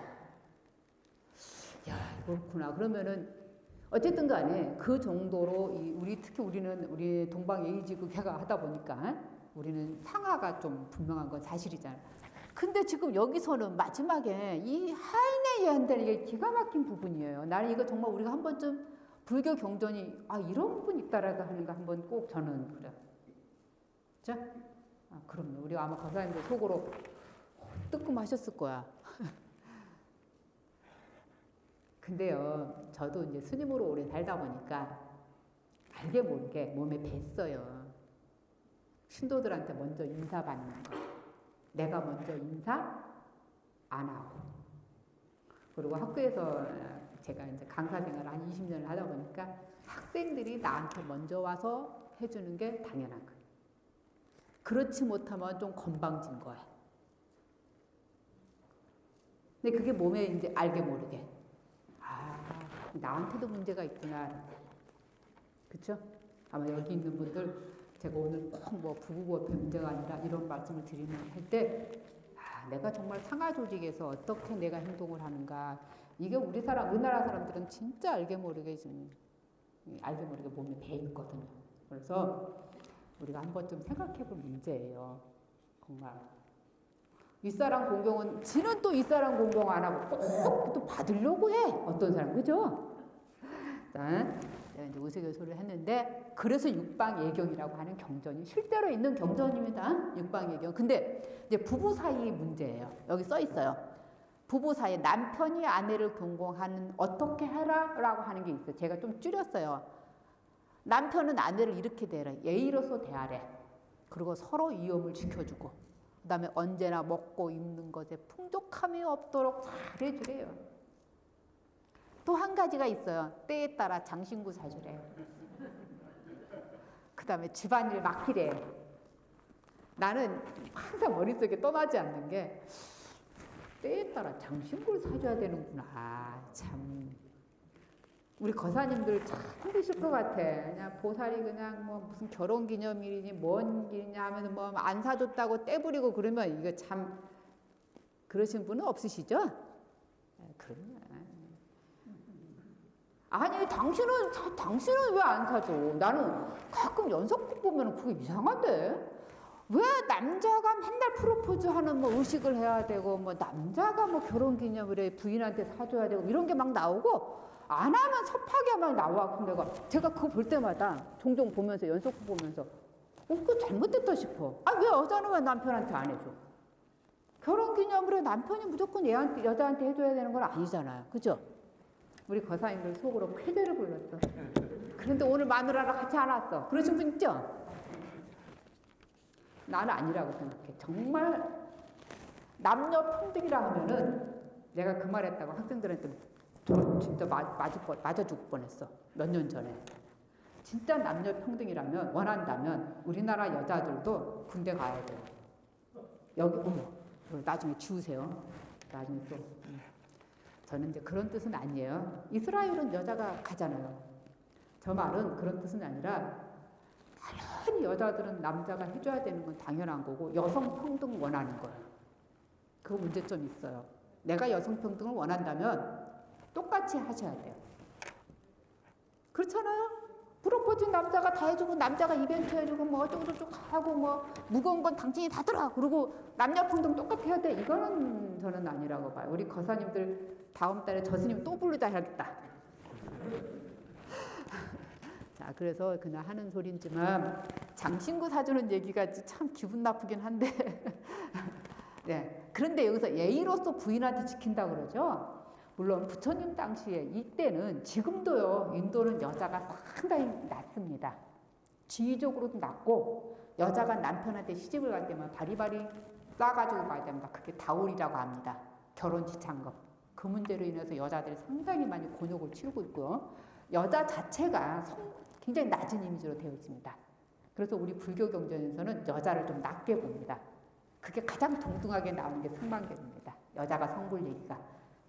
야, 그렇구나. 그러면은 어쨌든 간에 그 정도로 특히 우리 동방예의지국회가 하다 보니까 우리는 상하가 좀 분명한 건 사실이잖아요. 근데 지금 여기서는 마지막에 이 하인에 의한다는 게 기가 막힌 부분이에요. 나는 이거 정말 우리가 한 번쯤 불교 경전이 이런 부분이 있다라고 하는 거 한번 꼭 저는 그래요. 자, 그럼요. 우리가 아마 거사님들 속으로 뜨끔하셨을 거야. 근데요, 저도 이제 스님으로 오래 살다 보니까 알게 모르게 몸에 뱄어요. 신도들한테 먼저 인사받는 거. 내가 먼저 인사 안 하고. 그리고 학교에서 제가 이제 강사 생활을 한 20년을 하다 보니까 학생들이 나한테 먼저 와서 해주는 게 당연한 거예요. 그렇지 못하면 좀 건방진 거야. 근데 그게 몸에 이제 알게 모르게. 나한테도 문제가 있구나. 그쵸? 아마 여기 있는 분들, 제가 오늘 꼭 뭐 부부법의 문제가 아니라 이런 말씀을 드리면 할 때, 내가 정말 상하 조직에서 어떻게 내가 행동을 하는가. 이게 우리나라 사람들은 진짜 알게 모르게 몸에 배 있거든요. 그래서 우리가 한번 좀 생각해 볼 문제예요. 정말. 윗사람 공경은, 지는 또 윗사람 공경 안 하고 꼭 또 받으려고 해. 어떤 사람, 그죠? 자, 내가 이제 우스갯소리를 했는데, 그래서 육방예경이라고 하는 경전이 실제로 있는 경전입니다. 육방예경. 근데 이제 부부 사이의 문제예요. 여기 써 있어요. 부부 사이에 남편이 아내를 경공하는 어떻게 해라? 라고 하는 게 있어요. 제가 좀 줄였어요. 남편은 아내를 이렇게 대하래. 예의로서 대하래. 그리고 서로 위엄을 지켜주고. 그 다음에 언제나 먹고 입는 것에 풍족함이 없도록 잘해주래요. 또 한 가지가 있어요. 때에 따라 장신구 사주래요. 그 다음에 집안일 맡기래요. 나는 항상 머릿속에 떠나지 않는 게, 때에 따라 장신구를 사줘야 되는구나. 참 우리 거사님들 참 힘드실 것 같아. 그냥 보살이 그냥 뭐 무슨 결혼기념일이니 뭔 일이냐 하면 뭐 안 사줬다고 떼부리고 그러면 이거 참 그러신 분은 없으시죠? 그러면 아니 당신은 왜 안 사줘? 나는 가끔 연속극 보면 그게 이상한데 왜 남자가 맨날 프로포즈 하는 뭐 의식을 해야 되고 뭐 남자가 뭐 결혼기념일에 부인한테 사줘야 되고 이런 게 막 나오고 안 하면 섭하게 막 나와. 근데 제가 그거 볼 때마다 종종 보면서 연속극 보면서 그거 잘못됐다 싶어. 아 왜 여자는 왜 남편한테 안 해줘? 결혼기념일에 남편이 무조건 여자한테 해줘야 되는 건 아니잖아요. 그죠? 우리 거사님들 속으로 쾌재를 불렀어. 그런데 오늘 마누라랑 같이 안 왔어. 그러신 분 있죠? 나는 아니라고 생각해. 정말 남녀 평등이라 하면은 내가 그 말 했다고 학생들한테 진짜 맞아 죽을 뻔했어. 몇 년 전에. 진짜 남녀 평등이라면 원한다면 우리나라 여자들도 군대 가야 돼요. 여기 나중에 지우세요. 나중에 또. 저는 이제 그런 뜻은 아니에요. 이스라엘은 여자가 가잖아요. 저 말은 그런 뜻은 아니라 당연히 여자들은 남자가 해줘야 되는 건 당연한 거고 여성 평등 원하는 거예요. 그 문제점이 있어요. 내가 여성 평등을 원한다면 똑같이 하셔야 돼요. 그렇잖아요? 프로포즈 남자가 다 해주고 남자가 이벤트 해주고 뭐 어쩌고저쩌고 하고 뭐 무거운 건 당신이 다 들어. 그리고 남녀 평등 똑같이 해야 돼. 이거는 저는 아니라고 봐요. 우리 거사님들 다음 달에 저 스님 또 부르자 해야겠다. 자, 그래서 그냥 하는 소리지만 장신구 사주는 얘기가 참 기분 나쁘긴 한데 네. 그런데 여기서 예의로서 부인한테 지킨다 그러죠. 물론 부처님 당시에 이때는 지금도요 인도는 여자가 상당히 낮습니다. 지위적으로도 낮고 여자가 남편한테 시집을 갈 때만 바리바리 싸가지고 가야 됩니다. 그게 다울이라고 합니다. 결혼 지참금. 그 문제로 인해서 여자들이 상당히 많이 곤욕을 치르고 있고요. 여자 자체가 굉장히 낮은 이미지로 되어 있습니다. 그래서 우리 불교 경전에서는 여자를 좀 낮게 봅니다. 그게 가장 동등하게 나오는 게 승만경입니다. 여자가 성불 얘기가.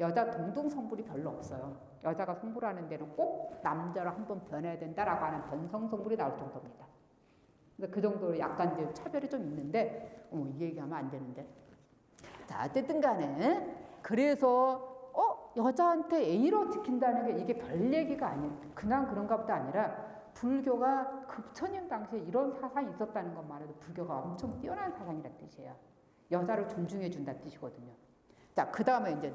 여자 동등 성불이 별로 없어요. 여자가 성불하는 데는 꼭 남자로 한번 변해야 된다라고 하는 변성 성불이 나올 정도입니다. 그 정도로 약간 이제 차별이 좀 있는데, 이 얘기하면 안 되는데. 자, 어쨌든 간에, 그래서, 여자한테 예의로 지킨다는 게 이게 별 얘기가 아니에요. 그냥 그런가 보다 아니라, 불교가 부처님 당시에 이런 사상이 있었다는 것만 해도 불교가 엄청 뛰어난 사상이라는 뜻이에요. 여자를 존중해 준다는 뜻이거든요. 자, 그 다음에 이제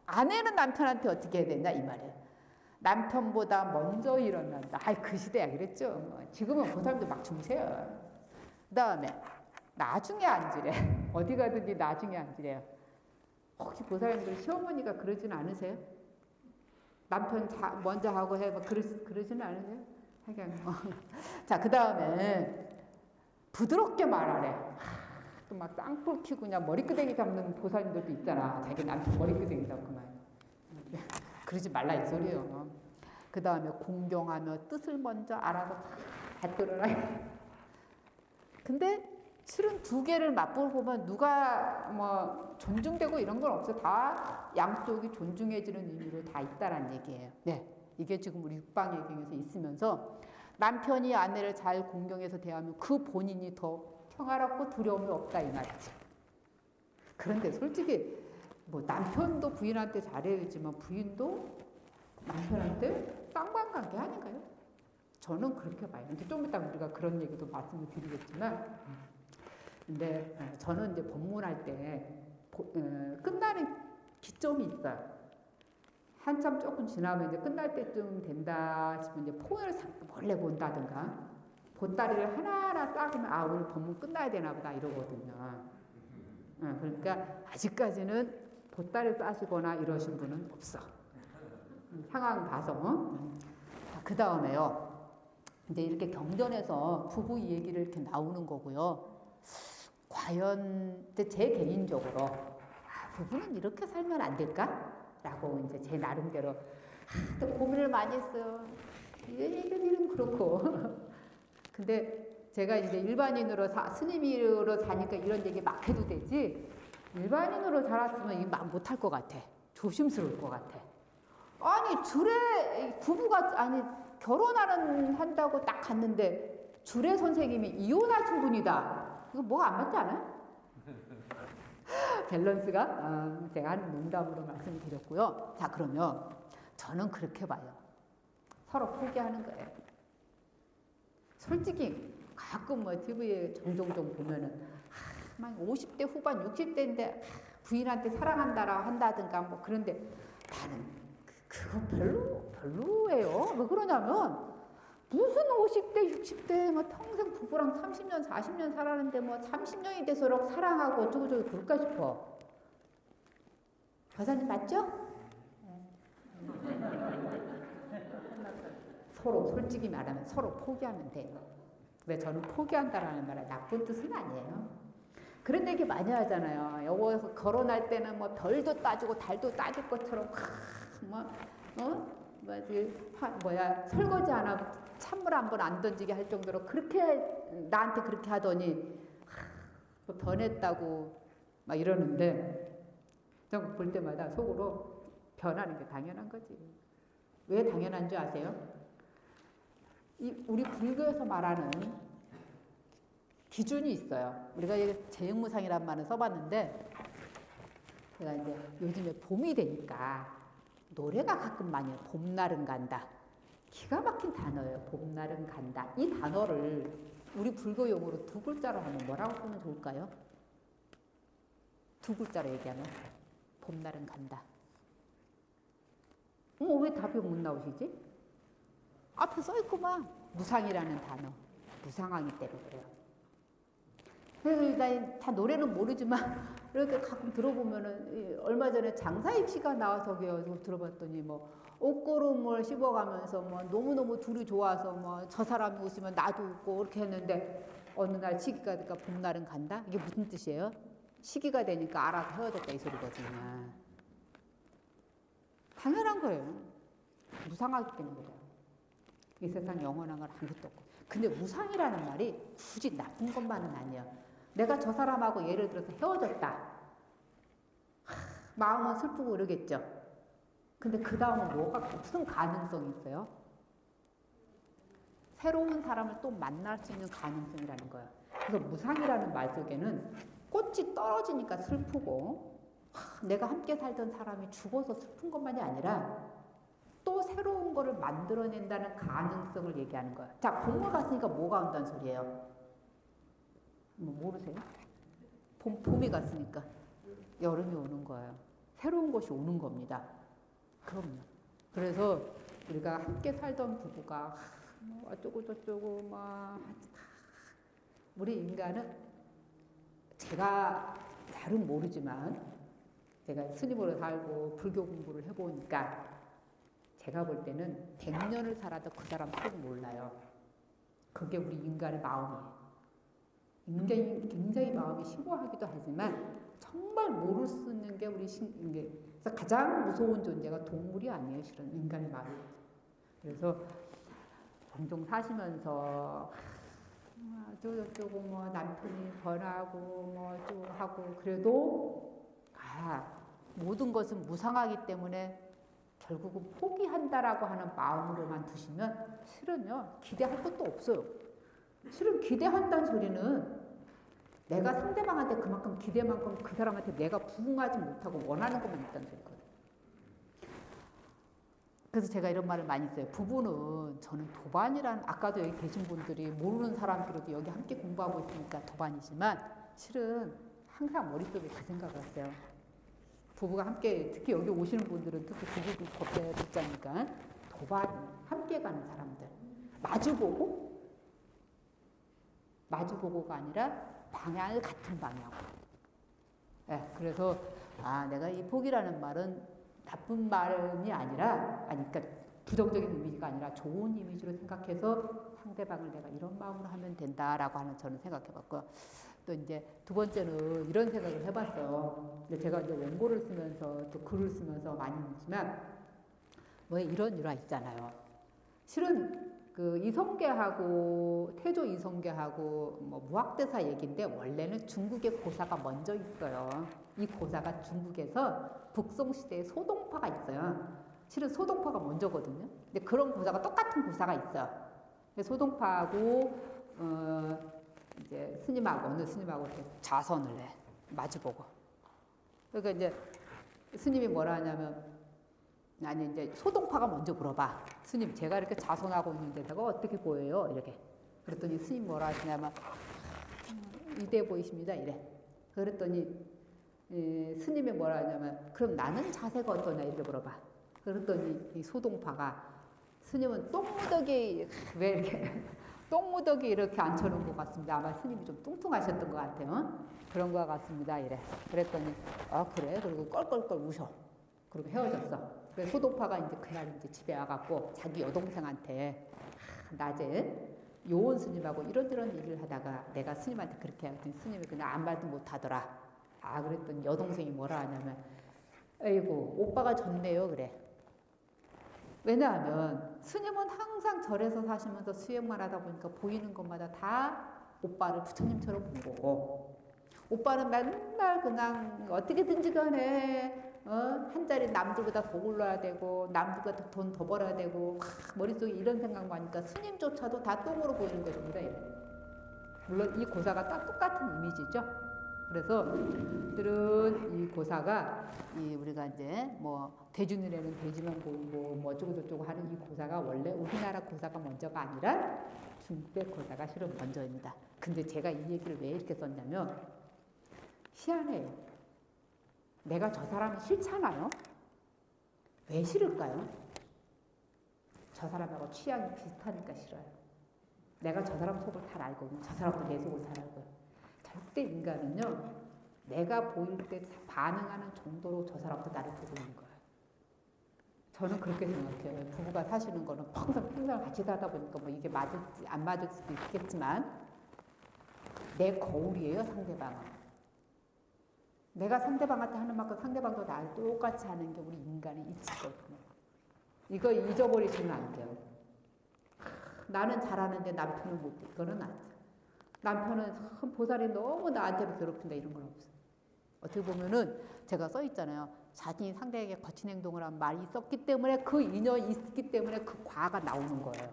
아내는 남편한테 어떻게 해야 되냐 이 말이에요. 남편보다 먼저 일어난다. 그 시대야 그랬죠. 지금은 그 사람들 막 주무세요. 그 다음에 나중에 앉으래. 어디 가든지 나중에 앉으래요. 혹시 그 사람들 시어머니가 그러진 않으세요? 남편 먼저 하고 해. 그러지는 않으세요? 자, 그 다음에 부드럽게 말하래. 또 막 쌍뿔 키고 그냥 머리끄댕이 잡는 보살님들도 있잖아. 자기 남편 머리끄댕이 잡고만. 그러지 말라 이 소리예요. 그 다음에 공경하며 뜻을 먼저 알아서 받들어라. 근데 실은 두 개를 맛보면 누가 뭐 존중되고 이런 건 없어. 다 양쪽이 존중해지는 의미로 다 있다라는 얘기예요. 네, 이게 지금 우리 육방예경에서 있으면서 남편이 아내를 잘 공경해서 대하면 그 본인이 더 평화롭고 두려움이 없다 이 말이지. 그런데 솔직히 뭐 남편도 부인한테 잘해야지만 부인도 남편한테 쌍방관계 아닌가요? 저는 그렇게 봐요. 근데 좀 이따 우리가 그런 얘기도 말씀을 드리겠지만, 근데 저는 이제 법문할 때 끝나는 기점이 있어요. 한참 조금 지나면 이제 끝날 때쯤 된다 싶으면 이제 폰을 몰래 본다든가. 보따리를 하나하나 싸기면 오늘 법문 끝나야 되나 보다 이러거든요. 그러니까 아직까지는 보따리 싸시거나 이러신 분은 없어. 상황 봐서. 그 다음에요. 이제 이렇게 경전에서 부부 얘기를 이렇게 나오는 거고요. 과연 제 개인적으로 부부는 이렇게 살면 안 될까? 라고 이제 제 나름대로 또 고민을 많이 했어요. 이런 그렇고. 근데 제가 이제 일반인으로 스님으로 사니까 이런 얘기 막 해도 되지. 일반인으로 자랐으면 이 말 못할 것 같아. 조심스러울 것 같아. 아니 주례 부부가 아니 결혼하는 한다고 딱 갔는데 주례 선생님이 이혼하신 분이다. 이거 뭐 안 맞지 않아요? 밸런스가 제가 하는 농담으로 말씀드렸고요. 자 그러면 저는 그렇게 봐요. 서로 포기하는 거예요. 솔직히 가끔 뭐 TV에 종종 보면은 막 50대 후반 60대인데 부인한테 사랑한다라고 한다든가 뭐 그런데 나는 그거 별로예요. 왜 그러냐면 무슨 50대 60대 뭐 평생 부부랑 30년 40년 살았는데 뭐 30년이 돼서록 사랑하고 어쩌고저쩌고 그럴까 싶어. 여사님 맞죠? 서로 솔직히 말하면 서로 포기하면 돼요. 왜 저는 포기한다라는 말은 나쁜 뜻은 아니에요. 그런데 이게 많이 하잖아요. 여기서 결혼할 때는 뭐 별도 따지고 달도 따질 것처럼 설거지 안 하고 찬물 한 번 안 던지게 할 정도로 그렇게 나한테 그렇게 하더니 변했다고 막 이러는데 전 볼 때마다 속으로 변하는 게 당연한 거지. 왜 당연한 줄 아세요? 우리 불교에서 말하는 기준이 있어요. 우리가 재영무상이라는 말을 써봤는데 제가 이제 요즘에 봄이 되니까 노래가 가끔 많이 해요. 봄날은 간다. 기가 막힌 단어예요. 봄날은 간다. 이 단어를 우리 불교 용어로 두 글자로 하면 뭐라고 쓰면 좋을까요? 두 글자로 얘기하면 봄날은 간다. 왜 답이 못 나오시지? 앞에 써있구만. 무상이라는 단어. 무상하기 때문에 그래요. 그래서 다 노래는 모르지만 이렇게 가끔 들어보면은 얼마 전에 장사익 씨가 나와서 들어봤더니 뭐 옷고름을 씹어가면서 뭐 너무너무 둘이 좋아서 뭐 저 사람이 웃으면 나도 웃고 이렇게 했는데 어느 날 시기가 되니까 봄날은 간다? 이게 무슨 뜻이에요? 시기가 되니까 알아서 헤어졌다 이 소리거든요. 당연한 거예요. 무상하기 때문에 그래요. 이 세상 영원한 건 아무것도 없고. 근데 무상이라는 말이 굳이 나쁜 것만은 아니에요. 내가 저 사람하고 예를 들어서 헤어졌다. 마음은 슬프고 이러겠죠. 근데 그 다음은 무슨 가능성이 있어요? 새로운 사람을 또 만날 수 있는 가능성이라는 거예요. 그래서 무상이라는 말 속에는 꽃이 떨어지니까 슬프고 내가 함께 살던 사람이 죽어서 슬픈 것만이 아니라 또 새로운 거를 만들어낸다는 가능성을 얘기하는 거예요. 자, 봄을 갔으니까 뭐가 온다는 소리예요? 뭐 모르세요? 봄이 갔으니까 여름이 오는 거예요. 새로운 것이 오는 겁니다. 그럼요. 그래서 우리가 함께 살던 부부가 뭐 어쩌고 저쩌고 막 우리 인간은 제가 잘은 모르지만 제가 스님으로 살고 불교 공부를 해보니까 제가 볼 때는 100년을 살아도 그 사람 속 몰라요. 그게 우리 인간의 마음이에요. 굉장히 마음이 심오하기도 하지만 정말 모를 수 있는 게 우리 그래서 가장 무서운 존재가 동물이 아니에요. 실은 인간의 마음이에요. 그래서 종종 사시면서 어쩌고 뭐 남편이 변하고 뭐 어쩌고 하고 그래도 모든 것은 무상하기 때문에 결국은 포기한다라고 하는 마음으로만 두시면 실은요 기대할 것도 없어요. 실은 기대한다는 소리는 내가 상대방한테 그만큼 기대만큼 그 사람한테 내가 부응하지 못하고 원하는 것만 있다는 소리거든요. 그래서 제가 이런 말을 많이 써요. 부부는 저는 도반이란 아까도 여기 계신 분들이 모르는 사람들도 여기 함께 공부하고 있으니까 도반이지만 실은 항상 머릿속에 그 생각을 했어요. 부부가 함께 특히 여기 오시는 분들은 특히 부부 법대 듣자니까 도반 함께 가는 사람들 마주보고가 아니라 방향을 같은 방향으로. 네, 그래서 내가 이 포기라는 말은 나쁜 말이 아니라 그러니까 부정적인 이미지가 아니라 좋은 이미지로 생각해서 상대방을 내가 이런 마음으로 하면 된다라고 하는 저는 생각해봤고요. 또 이제 두 번째는 이런 생각을 해봤어요. 근데 제가 이제 원고를 쓰면서 또 글을 쓰면서 많이 했지만 왜 이런 일화 있잖아요. 실은 그 이성계하고 태조 이성계하고 뭐 무학대사 얘기인데 원래는 중국의 고사가 먼저 있어요. 이 고사가 중국에서 북송시대에 소동파가 있어요. 실은 소동파가 먼저거든요. 근데 그런 고사가 똑같은 고사가 있어요. 소동파하고 이제 스님하고 어느 스님하고 이렇게 자선을 해 마주보고. 그러니까 이제 스님이 뭐라 하냐면 아니 이제 소동파가 먼저 물어봐. 스님 제가 이렇게 자선하고 있는데다가 어떻게 보여요? 이렇게. 그랬더니 스님 뭐라 하시냐면 이대 보이십니다. 이래. 그랬더니 스님이 뭐라 하냐면 그럼 나는 자세가 어떠냐 이렇게 물어봐. 그랬더니 이 소동파가 스님은 똥무더기 왜 이렇게 똥무더기 이렇게 앉혀놓은 것 같습니다. 아마 스님이 좀 뚱뚱하셨던 것 같아요. 그런 것 같습니다. 이래. 그랬더니 그래. 그리고 껄껄껄 우셔. 그리고 헤어졌어. 그래서 소동파가 이제 그날 이제 집에 와갖고 자기 여동생한테 낮에 요원 스님하고 이런저런 일을 하다가 내가 스님한테 그렇게 하더니 스님이 그냥 아무 말도 못하더라. 그랬더니 여동생이 뭐라 하냐면 에이구 오빠가 졌네요 그래. 왜냐하면 스님은 항상 절에서 사시면서 수행만 하다 보니까 보이는 것마다 다 오빠를 부처님처럼 본 거고 오빠는 맨날 그냥 어떻게든지 간에 한 자리 남들보다 더 올라야 되고 남들보다 돈 더 벌어야 되고 머릿속에 이런 생각만 하니까 스님조차도 다 똥으로 보이는 것입니다. 물론 이 고사가 딱 똑같은 이미지죠. 그래서 들은 이 고사가 우리가 이제 뭐 대주눈에는 돼지만 보이고 뭐 어쩌고 저쩌고 하는 이 고사가 원래 우리나라 고사가 먼저가 아니라 중국의 고사가 실은 먼저입니다. 근데 제가 이 얘기를 왜 이렇게 썼냐면 희한해요. 내가 저 사람이 싫잖아요. 왜 싫을까요? 저 사람하고 취향이 비슷하니까 싫어요. 내가 저 사람 속을 잘 알거든요. 저 사람도 내 속을 잘 알고요. 절대 인간은요. 내가 보일 때 반응하는 정도로 저 사람도 나를 보고 있는 거예요. 저는 그렇게 생각해요. 부부가 사시는 거는 평생 같이 살다 보니까 뭐 이게 맞을지 안 맞을 수도 있겠지만 내 거울이에요, 상대방은. 내가 상대방한테 하는 만큼 상대방도 나를 똑같이 하는 게 우리 인간의 이치거든요. 이거 잊어버리시면 안 돼요. 나는 잘하는데 남편은 못해. 이거는 안 돼. 남편은 참 보살이 너무 나한테도 괴롭힌다 이런 건 없어요. 어떻게 보면은 제가 써 있잖아요. 자신이 상대에게 거친 행동을 한 말이 있었기 때문에 그 인연이 있기 때문에 그 과가 나오는 거예요.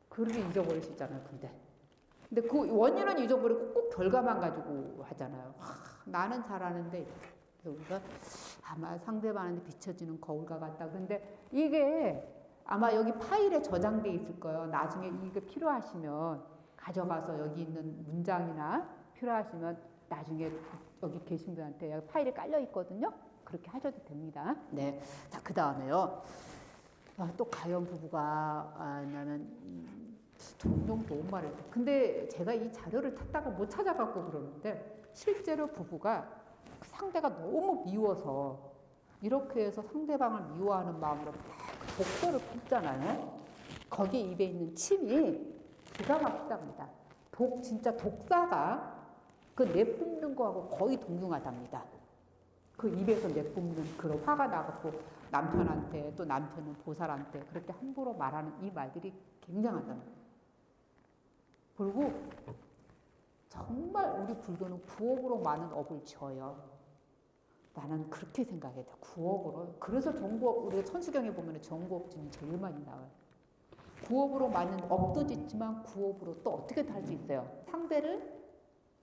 그렇게 잊어버리시잖아요. 근데 그 원인은 잊어버리고 꼭 결과만 가지고 하잖아요. 나는 잘하는데 그래서 우리가 아마 상대방한테 비춰지는 거울과 같다. 근데 이게 아마 여기 파일에 저장돼 있을 거예요. 나중에 이게 필요하시면 가져가서 여기 있는 문장이나 필요하시면 나중에 여기 계신 분한테 파일에 깔려 있거든요. 그렇게 하셔도 됩니다. 네. 자, 그 다음에요. 또 가연 부부가 나는 종종 좋은 말을 해요. 근데 제가 이 자료를 찾다가 못 찾아갖고 그러는데 실제로 부부가 상대가 너무 미워서 이렇게 해서 상대방을 미워하는 마음으로 독소를 붓잖아요. 거기에 입에 있는 침이 기가 막히답니다. 진짜 독사가 그 내뿜는 거하고 거의 동등하답니다. 그 입에서 내뿜는 그런 화가 나갖고 남편한테 또 남편은 보살한테 그렇게 함부로 말하는 이 말들이 굉장하답니다. 그리고 정말 우리 불교는 구업으로 많은 업을 지어요. 나는 그렇게 생각해요. 구업으로. 그래서 정구업, 우리가 천수경에 보면 정구업진이 제일 많이 나와요. 구업으로 많은 업도 짓지만 구업으로 또 어떻게 할 수 있어요? 상대를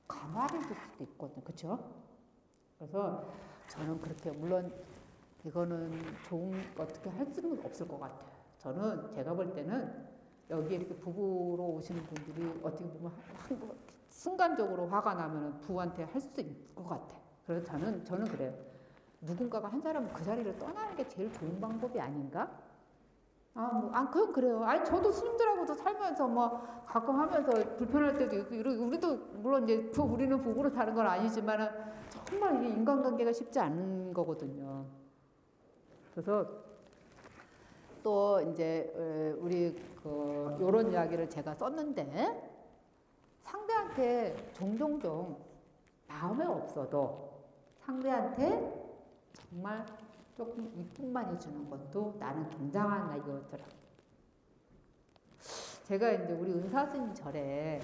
감화를 줄 수도 있거든요. 그렇죠? 그래서 저는 그렇게 물론 이거는 어떻게 할 수는 없을 것 같아요. 저는 제가 볼 때는 여기 이렇게 부부로 오시는 분들이 어떻게 보면 순간적으로 화가 나면 부부한테 할 수 있을 것 같아. 그래서 저는 그래요. 누군가가 한 사람은 그 자리를 떠나는 게 제일 좋은 방법이 아닌가? 그건 그래요. 아니, 저도 스님들하고도 살면서 뭐 가끔 하면서 불편할 때도 있고, 우리도 물론 이제 우리는 부부로 사는 건 아니지만 정말 이게 인간관계가 쉽지 않은 거거든요. 그래서 또 이제 우리 요런 이야기를 제가 썼는데 상대한테 종종종 마음에 없어도 상대한테 정말 조금 이쁨만 해주는 것도 나는 굉장한 이거더라. 제가 이제 우리 은사스님 절에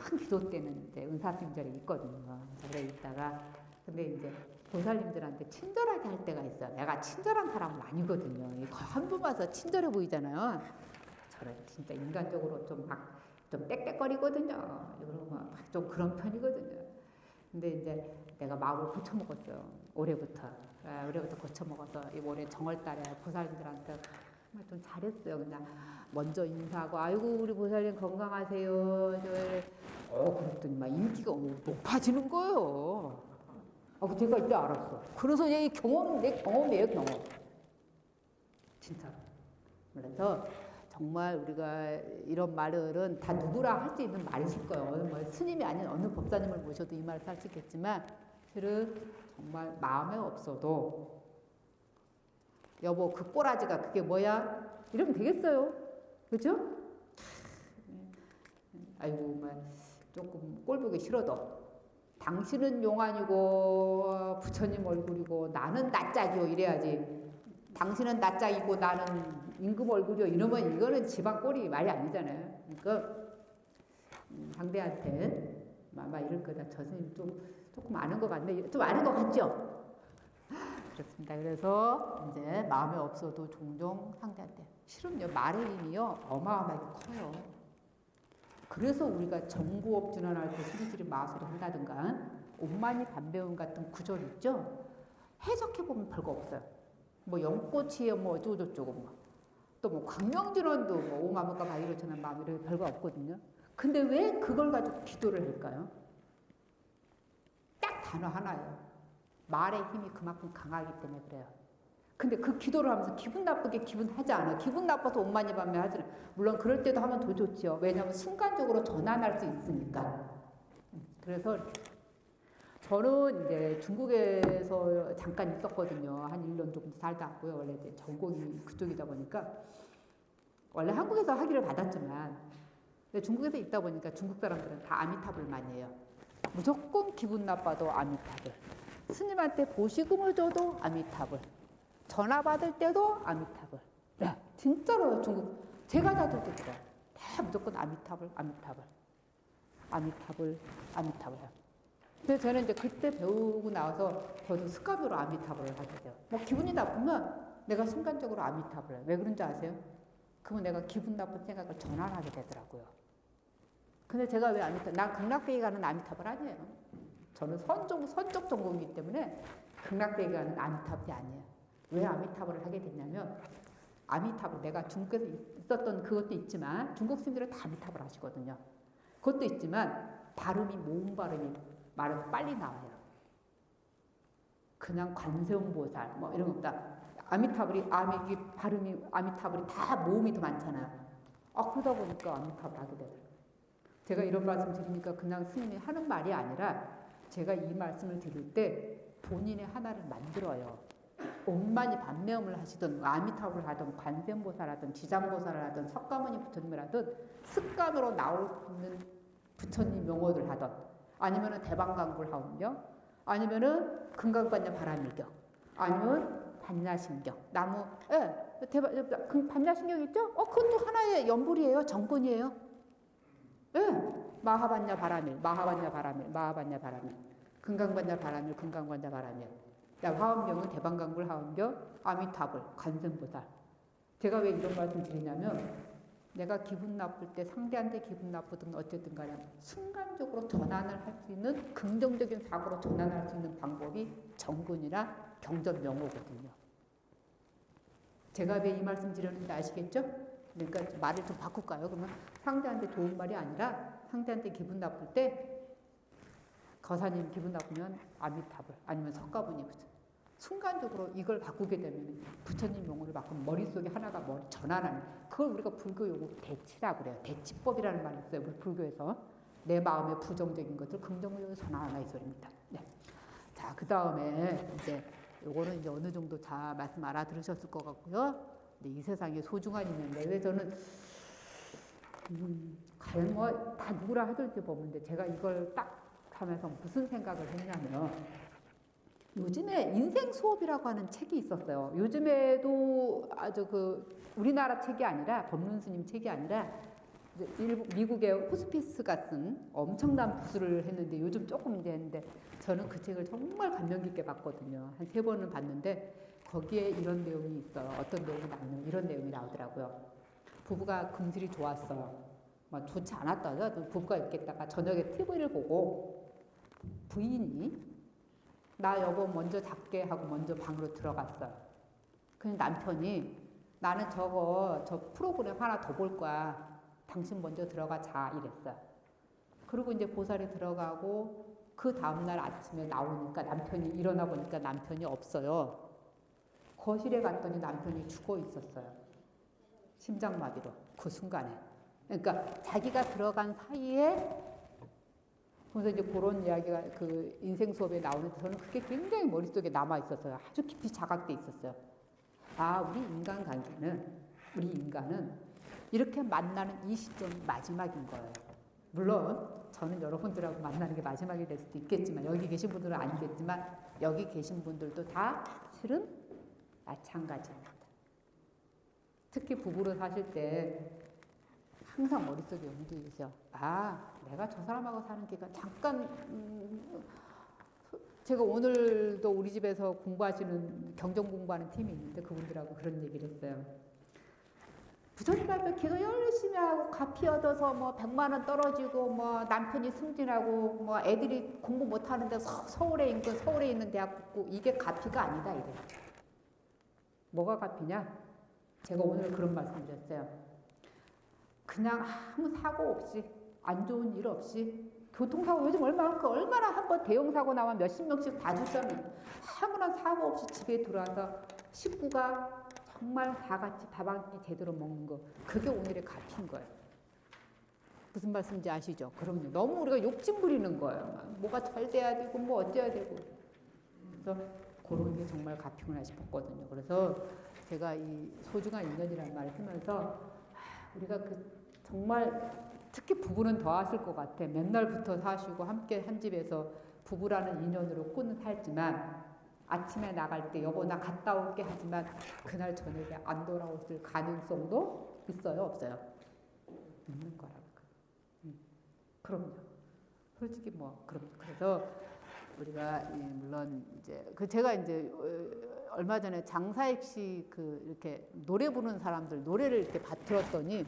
큰 기도 때는 이제 은사스님 절에 있거든요. 절에 있다가 근데 이제 보살님들한테 친절하게 할 때가 있어요. 내가 친절한 사람은 아니거든요. 한 번 와서 친절해 보이잖아요. 저는 진짜 인간적으로 좀 빽빽거리거든요. 그러면 좀 그런 편이거든요. 근데 이제 내가 마음을 고쳐먹었어요. 올해부터 고쳐먹어서 올해 정월달에 보살님들한테 정말 좀 잘했어요. 그냥 먼저 인사하고 아이고 우리 보살님 건강하세요. 그랬더니 막 인기가 높아지는 거예요. 제가 이때 알았어. 그래서 내 경험이에요, 경험. 진짜. 그래서 정말 우리가 이런 말들은 다 누구나 할 수 있는 말이실 거예요. 뭐 스님이 아닌 어느 법사님을 모셔도 이 말을 할 수 있겠지만 실은 정말 마음에 없어도 여보 그 꼬라지가 그게 뭐야? 이러면 되겠어요. 그죠? 아이고 조금 꼴 보기 싫어도 당신은 용안이고 부처님 얼굴이고 나는 낯짝이요 이래야지. 당신은 낯짝이고 나는 임금 얼굴이요 이러면 이거는 집안 꼴이 말이 아니잖아요. 그러니까 상대한테 아마 이럴 거다. 저 스님 조금 아는 것 같네. 좀 아는 것 같죠? 그렇습니다. 그래서 이제 마음에 없어도 종종 상대한테 실은요 말의 힘이요 어마어마하게 커요. 그래서 우리가 정부업준원할 때 수리지리 마술을 한다든가 옴마니 반배운 같은 구절 있죠? 해석해보면 별거 없어요. 뭐 연꽃이에요 뭐 어쩌고저쩌고 또 뭐 광명진원도 뭐 오마무가 바이로천한 마음 이런 별거 없거든요. 근데 왜 그걸 가지고 기도를 할까요? 딱 단어 하나예요. 말의 힘이 그만큼 강하기 때문에 그래요. 근데 그 기도를 하면서 기분 나쁘게 하지 않아. 기분 나빠서 옴마니 반배 하지는 물론 그럴 때도 하면 더 좋지요. 왜냐하면 순간적으로 전환할 수 있으니까. 그래서 저는 이제 중국에서 잠깐 있었거든요. 한 1년 정도 살다 왔고요. 원래 이제 전공이 그쪽이다 보니까 원래 한국에서 학위를 받았지만 중국에서 있다 보니까 중국 사람들은 다 아미타불 많이 해요. 무조건 기분 나빠도 아미타불. 스님한테 보시금을 줘도 아미타불. 전화 받을 때도 아미타불. 네, 진짜로 중국 제가 자주 듣더라. 다 무조건 아미타불. 그래서 저는 이제 그때 배우고 나와서 저도 습관으로 아미타불을 하게 돼요. 뭐 기분이 나쁘면 내가 순간적으로 아미타불 해요. 왜 그런지 아세요? 그러면 내가 기분 나쁜 생각을 전환하게 되더라고요. 근데 제가 왜 난 극락대기 가는 아미타불 아니에요. 저는 선적 전공이기 때문에 극락대기 가는 아미타불이 아니에요. 왜 아미타불을 하게 됐냐면 아미타불 내가 중국에서 있었던 그것도 있지만 중국 스님들은 다 아미타불 하시거든요. 그것도 있지만 발음이 모음 발음이 말해서 빨리 나와요. 그냥 관세음보살 뭐 이런 거 없다. 아미타불이 발음이 아미타불이 다 모음이 더 많잖아요. 그러다 보니까 아미타불 하게 되더라고요. 제가 이런 말씀 드리니까 그냥 스님이 하는 말이 아니라 제가 이 말씀을 드릴 때 본인의 하나를 만들어요. 옴마니 반매음을 하시든 아미타불을 하든 관세음보살 하든 지장보살을 하든 석가모니 부처님을 하든 습관으로 나오는 부처님 명호를 하든 아니면은 대방강불 하운경 아니면은 금강반야 바라밀경 아니면 반야심경 나무 반야심경 있죠? 그것도 하나의 연불이에요. 정근이에요. 마하반야 바라밀 금강반야 바라밀 금강반야 바라밀 화엄경은 대방강불 하엄경 아미타불 관세음보살. 제가 왜 이런 말씀 드리냐면 내가 기분 나쁠 때 상대한테 기분 나쁘든 어쨌든 간에 순간적으로 전환을 할 수 있는 긍정적인 사고로 전환할 수 있는 방법이 정근이나 경전 명호거든요. 제가 왜 이 말씀 드렸는지 아시겠죠? 그러니까 말을 좀 바꿀까요? 그러면 상대한테 좋은 말이 아니라 상대한테 기분 나쁠 때 거사님 기분 나쁘면 아미타불 아니면 석가모니 순간적으로 이걸 바꾸게 되면 부처님 용어를 바꾸면 머릿속에 하나가 전환하는 그걸 우리가 불교 용어 대치라고 그래요. 대치법이라는 말이 있어요. 우리 불교에서 내 마음의 부정적인 것을 긍정적으로 전환하라 이 소리입니다. 네. 자, 그 다음에 이제 요거는 이제 어느 정도 다 말씀 알아들으셨을 것 같고요. 근데 이 세상에 소중한 인연인데 왜 저는 과연 뭐 다 누구라 하실지 모르는데 제가 이걸 딱 하면서 무슨 생각을 했냐면 요즘에 인생 수업이라고 하는 책이 있었어요. 요즘에도 아주 우리나라 책이 아니라 법륜 스님 책이 아니라 미국의 호스피스가 쓴 엄청난 부수를 했는데 요즘 조금 이제 했는데 저는 그 책을 정말 감명 깊게 봤거든요. 한 3번은 봤는데 거기에 이런 내용이 있어요. 어떤 내용이 나오냐면 이런 내용이 나오더라고요. 부부가 금슬이 좋았어요. 막 좋지 않았다죠. 부부가 이렇게 있다가 저녁에 TV를 보고 부인이 나 여보 먼저 작게 하고 먼저 방으로 들어갔어요. 그래서 남편이 나는 저 프로그램 하나 더 볼 거야. 당신 먼저 들어가 자 이랬어요. 그리고 이제 보살이 들어가고 그 다음날 아침에 나오니까 남편이 일어나 보니까 남편이 없어요. 거실에 갔더니 남편이 죽어 있었어요. 심장마비로 그 순간에. 그러니까 자기가 들어간 사이에 그래서 이제 그런 이야기가 그 인생 수업에 나오는데 저는 그게 굉장히 머릿속에 남아 있었어요. 아주 깊이 자각돼 있었어요. 아, 우리 인간은 이렇게 만나는 이 시점이 마지막인 거예요. 물론 저는 여러분들하고 만나는 게 마지막이 될 수도 있겠지만 여기 계신 분들은 아니겠지만 여기 계신 분들도 다 실은 마찬가지입니다. 특히 부부로 사실 때 항상 머릿속에 움직이죠. 아, 내가 저 사람하고 사는 기간 잠깐 제가 오늘도 우리 집에서 공부하시는 경전 공부하는 팀이 있는데 그분들하고 그런 얘기를 했어요. 부처님한테 기도 열심히 하고 가피 얻어서 뭐 100만 원 떨어지고 뭐 남편이 승진하고 뭐 애들이 공부 못 하는데 서울에 있는 대학 붙고 이게 가피가 아니다 이래. 뭐가 가피냐? 제가 오늘 그런 말씀 드렸어요. 그냥 아무 사고 없이 안 좋은 일 없이 교통사고 요즘 얼마나 한번 대형사고 나면 몇십 명씩 다 죽잖아요. 아무런 사고 없이 집에 들어와서 식구가 정말 다 같이 밥 한 끼 제대로 먹는 거 그게 오늘의 값인 거예요. 무슨 말씀인지 아시죠? 그럼요. 너무 우리가 욕심 부리는 거예요. 뭐가 잘 돼야 되고 뭐 어째야 되고 그래서 그런 게 정말 값이구나 싶었거든요. 그래서 제가 이 소중한 인연이라는 말을 하면서 우리가 정말 특히 부부는 더 하실 것 같아. 맨날 붙어 사시고 함께 한 집에서 부부라는 인연으로 꾼 살지만 아침에 나갈 때 여보 나 갔다 올게 하지만 그날 저녁에 안 돌아오실 가능성도 있어요 없어요? 있는 거라고. 그럼요. 솔직히 뭐 그래서 우리가 물론 이제 제가 이제 얼마 전에 장사익 씨 이렇게 노래 부르는 사람들 노래를 이렇게 들었더니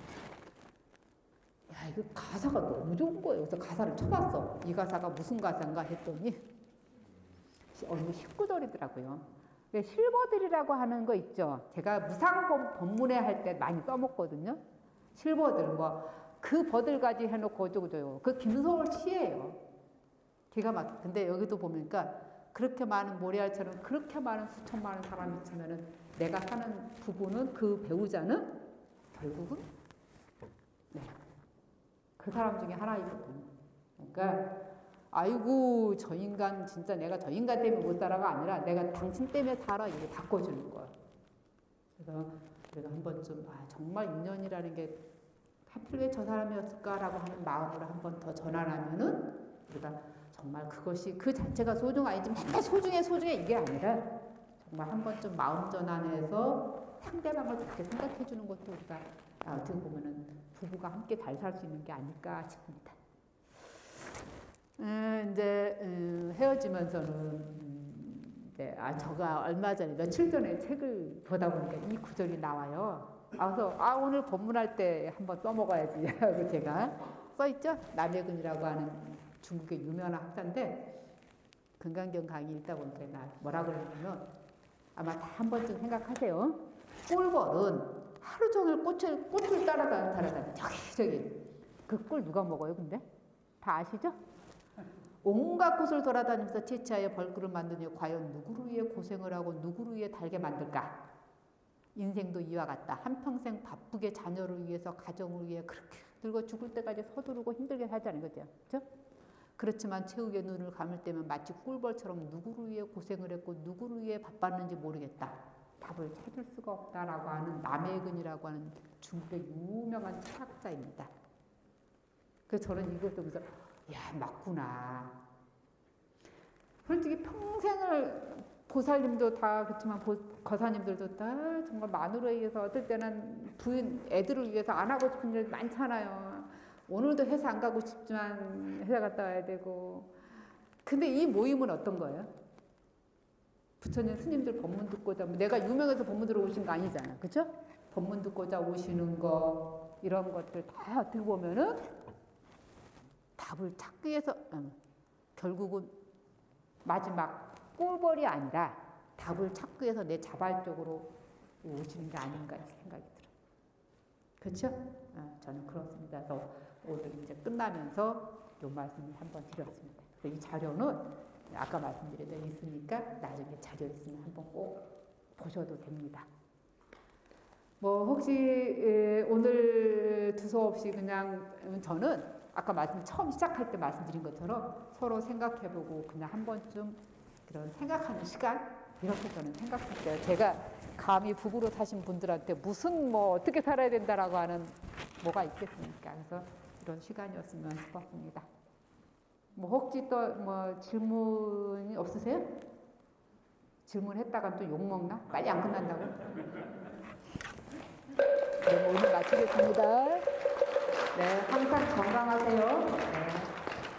야 이거 가사가 너무 좋은 거예요. 그래서 가사를 쳐봤어. 이 가사가 무슨 가사인가 했더니 이거 19절이더라고요. 실버들이라고 하는 거 있죠. 제가 무상 법문회 할 때 많이 써먹거든요. 실버들 그 버들까지 해놓고 어쩌고저쩌고 그 김소월 시예요. 기가 막혀. 근데 여기도 보니까 그렇게 많은 모래알처럼 그렇게 많은 수천 많은 사람이 있으면은 내가 사는 부부는 그 배우자는 결국은 그 사람 중에 하나이거든요. 그러니까 아이고 저 인간 진짜 내가 저 인간 때문에 못 살아가 아니라 내가 당신 때문에 살아 이렇게 바꿔주는 거야. 그래서 우리가 한 번쯤 정말 인연이라는 게 하필 왜 저 사람이었을까라고 하는 마음으로 한 번 더 전환하면은 우리가 정말 그것이 그 자체가 소중하지 맨날 소중해 이게 아니라 정말 한 번쯤 마음 전환해서 상대방을 그렇게 생각해 주는 것도 우리가 어떻게 보면은 부부가 함께 잘 살 수 있는 게 아닐까 싶습니다. 이제 헤어지면서는 이제 제가 얼마 전에 며칠 전에 책을 보다 보니까 이 구절이 나와요. 그래서 오늘 법문할 때 한번 써먹어야지 하고 제가 써있죠. 남해근이라고 하는 중국의 유명한 학자인데 금강경 강의 읽다 보니까 뭐라 그러냐면 아마 다 한 번쯤 생각하세요. 꿀벌은 하루 종일 꽃을 따라다녀. 저기 그 꿀 누가 먹어요 근데? 다 아시죠? 온갖 곳을 돌아다니면서 채취하여 벌꿀을 만드니 과연 누구를 위해 고생을 하고 누구를 위해 달게 만들까? 인생도 이와 같다. 한평생 바쁘게 자녀를 위해서 가정을 위해 그렇게 늙어 죽을 때까지 서두르고 힘들게 살자는 거죠. 그렇죠? 그렇지만 최후의 눈을 감을 때면 마치 꿀벌처럼 누구를 위해 고생을 했고 누구를 위해 바빴는지 모르겠다. 답을 찾을 수가 없다라고 하는 남해근이라고 하는 중국의 유명한 철학자입니다. 그래서 저는 이걸 보면서 야 맞구나. 솔직히 평생을 보살님도 다 그렇지만 거사님들도 다 정말 마누라에 의해서 어떨 때는 부인 애들을 위해서 안 하고 싶은 일 많잖아요. 오늘도 회사 안 가고 싶지만 회사 갔다 와야 되고. 근데 이 모임은 어떤 거예요? 부처님 스님들 법문 듣고자, 내가 유명해서 법문 들어오신 거 아니잖아, 그렇죠? 법문 듣고자 오시는 거 이런 것들 다 어떻게 보면은 답을 찾기 위해서 결국은 마지막 꿀벌이 아니라 답을 찾기 위해서 내 자발적으로 오시는 게 아닌가 생각이 들어요. 그렇죠? 저는 그렇습니다. 그래서 오늘 이제 끝나면서 이 말씀을 한번 드렸습니다. 그래서 이 자료는 아까 말씀드린 대로 있으니까 나중에 자료 있으면 한번 꼭 보셔도 됩니다. 뭐 혹시 오늘 두서없이 그냥 저는 아까 처음 시작할 때 말씀드린 것처럼 서로 생각해보고 그냥 한 번쯤 그런 생각하는 시간 이렇게 저는 생각했어요. 제가 감히 부부로 사신 분들한테 무슨 뭐 어떻게 살아야 된다라고 하는 뭐가 있겠습니까? 그래서 이런 시간이었으면 싶었습니다. 뭐 혹시 또 뭐 질문이 없으세요? 질문했다가 또 욕먹나? 빨리 안 끝난다고? 네, 오늘 마치겠습니다. 네, 항상 건강하세요. 네.